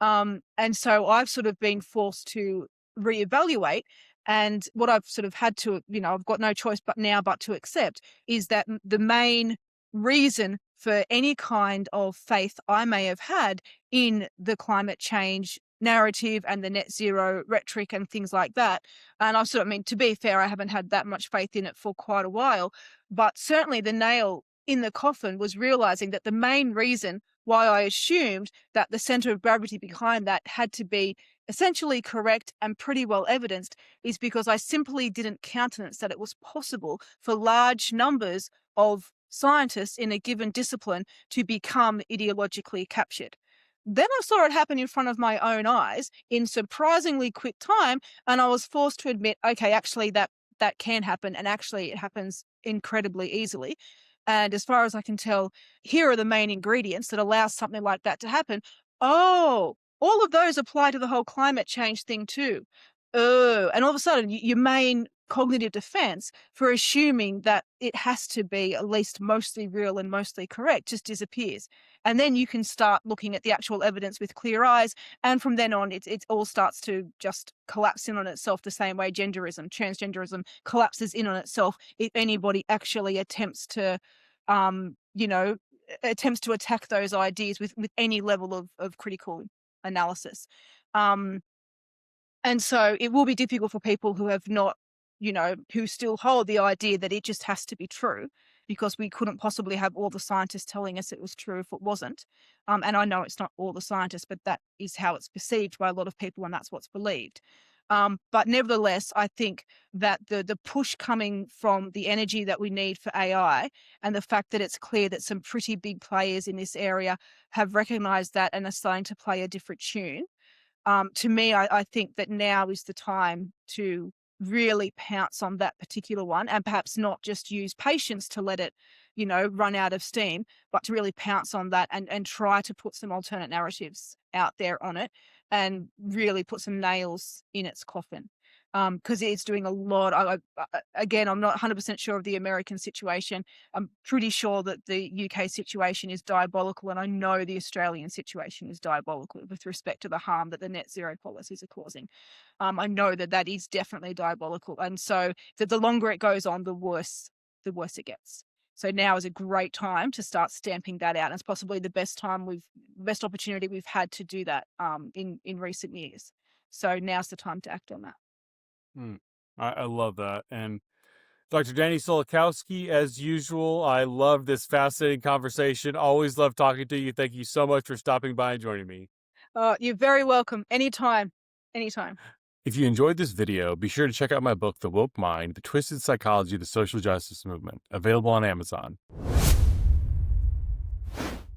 And so I've sort of been forced to reevaluate. And what I've sort of had to, I've got no choice but to accept is that the main reason for any kind of faith I may have had in the climate change narrative and the net zero rhetoric and things like that. And I've to be fair, I haven't had that much faith in it for quite a while, but certainly the nail in the coffin was realizing that the main reason why I assumed that the center of gravity behind that had to be essentially correct and pretty well evidenced is because I simply didn't countenance that it was possible for large numbers of scientists in a given discipline to become ideologically captured. Then I saw it happen in front of my own eyes in surprisingly quick time, and I was forced to admit, okay, actually that can happen, and actually it happens incredibly easily. And as far as I can tell, here are the main ingredients that allow something like that to happen. Oh, all of those apply to the whole climate change thing too. Oh, and all of a sudden, your main cognitive defense for assuming that it has to be at least mostly real and mostly correct just disappears. And then you can start looking at the actual evidence with clear eyes. And from then on, it all starts to just collapse in on itself the same way transgenderism collapses in on itself if anybody actually attempts to, you know, attempts to attack those ideas with any level of critical analysis. Um, and so it will be difficult for people who have not, who still hold the idea that it just has to be true, because we couldn't possibly have all the scientists telling us it was true if it wasn't. And I know it's not all the scientists, but that is how it's perceived by a lot of people, and that's what's believed. But nevertheless, I think that the push coming from the energy that we need for AI, and the fact that it's clear that some pretty big players in this area have recognized that and are starting to play a different tune, to me, I think that now is the time to really pounce on that particular one, and perhaps not just use patience to let it, run out of steam, but to really pounce on that and try to put some alternate narratives out there on it, and really put some nails in its coffin. Because it's doing a lot. Again, I'm not 100% sure of the American situation. I'm pretty sure that the UK situation is diabolical, and I know the Australian situation is diabolical with respect to the harm that the net zero policies are causing. I know that is definitely diabolical, and so that the longer it goes on, the worse it gets. So now is a great time to start stamping that out. And it's possibly the best opportunity we've had to do that in recent years. So now's the time to act on that. I love that. And Dr. Dani Sulikowski, as usual, I love this fascinating conversation. Always love talking to you. Thank you so much for stopping by and joining me. You're very welcome. Anytime. Anytime. If you enjoyed this video, be sure to check out my book, The Woke Mind, The Twisted Psychology of the Social Justice Movement, available on Amazon.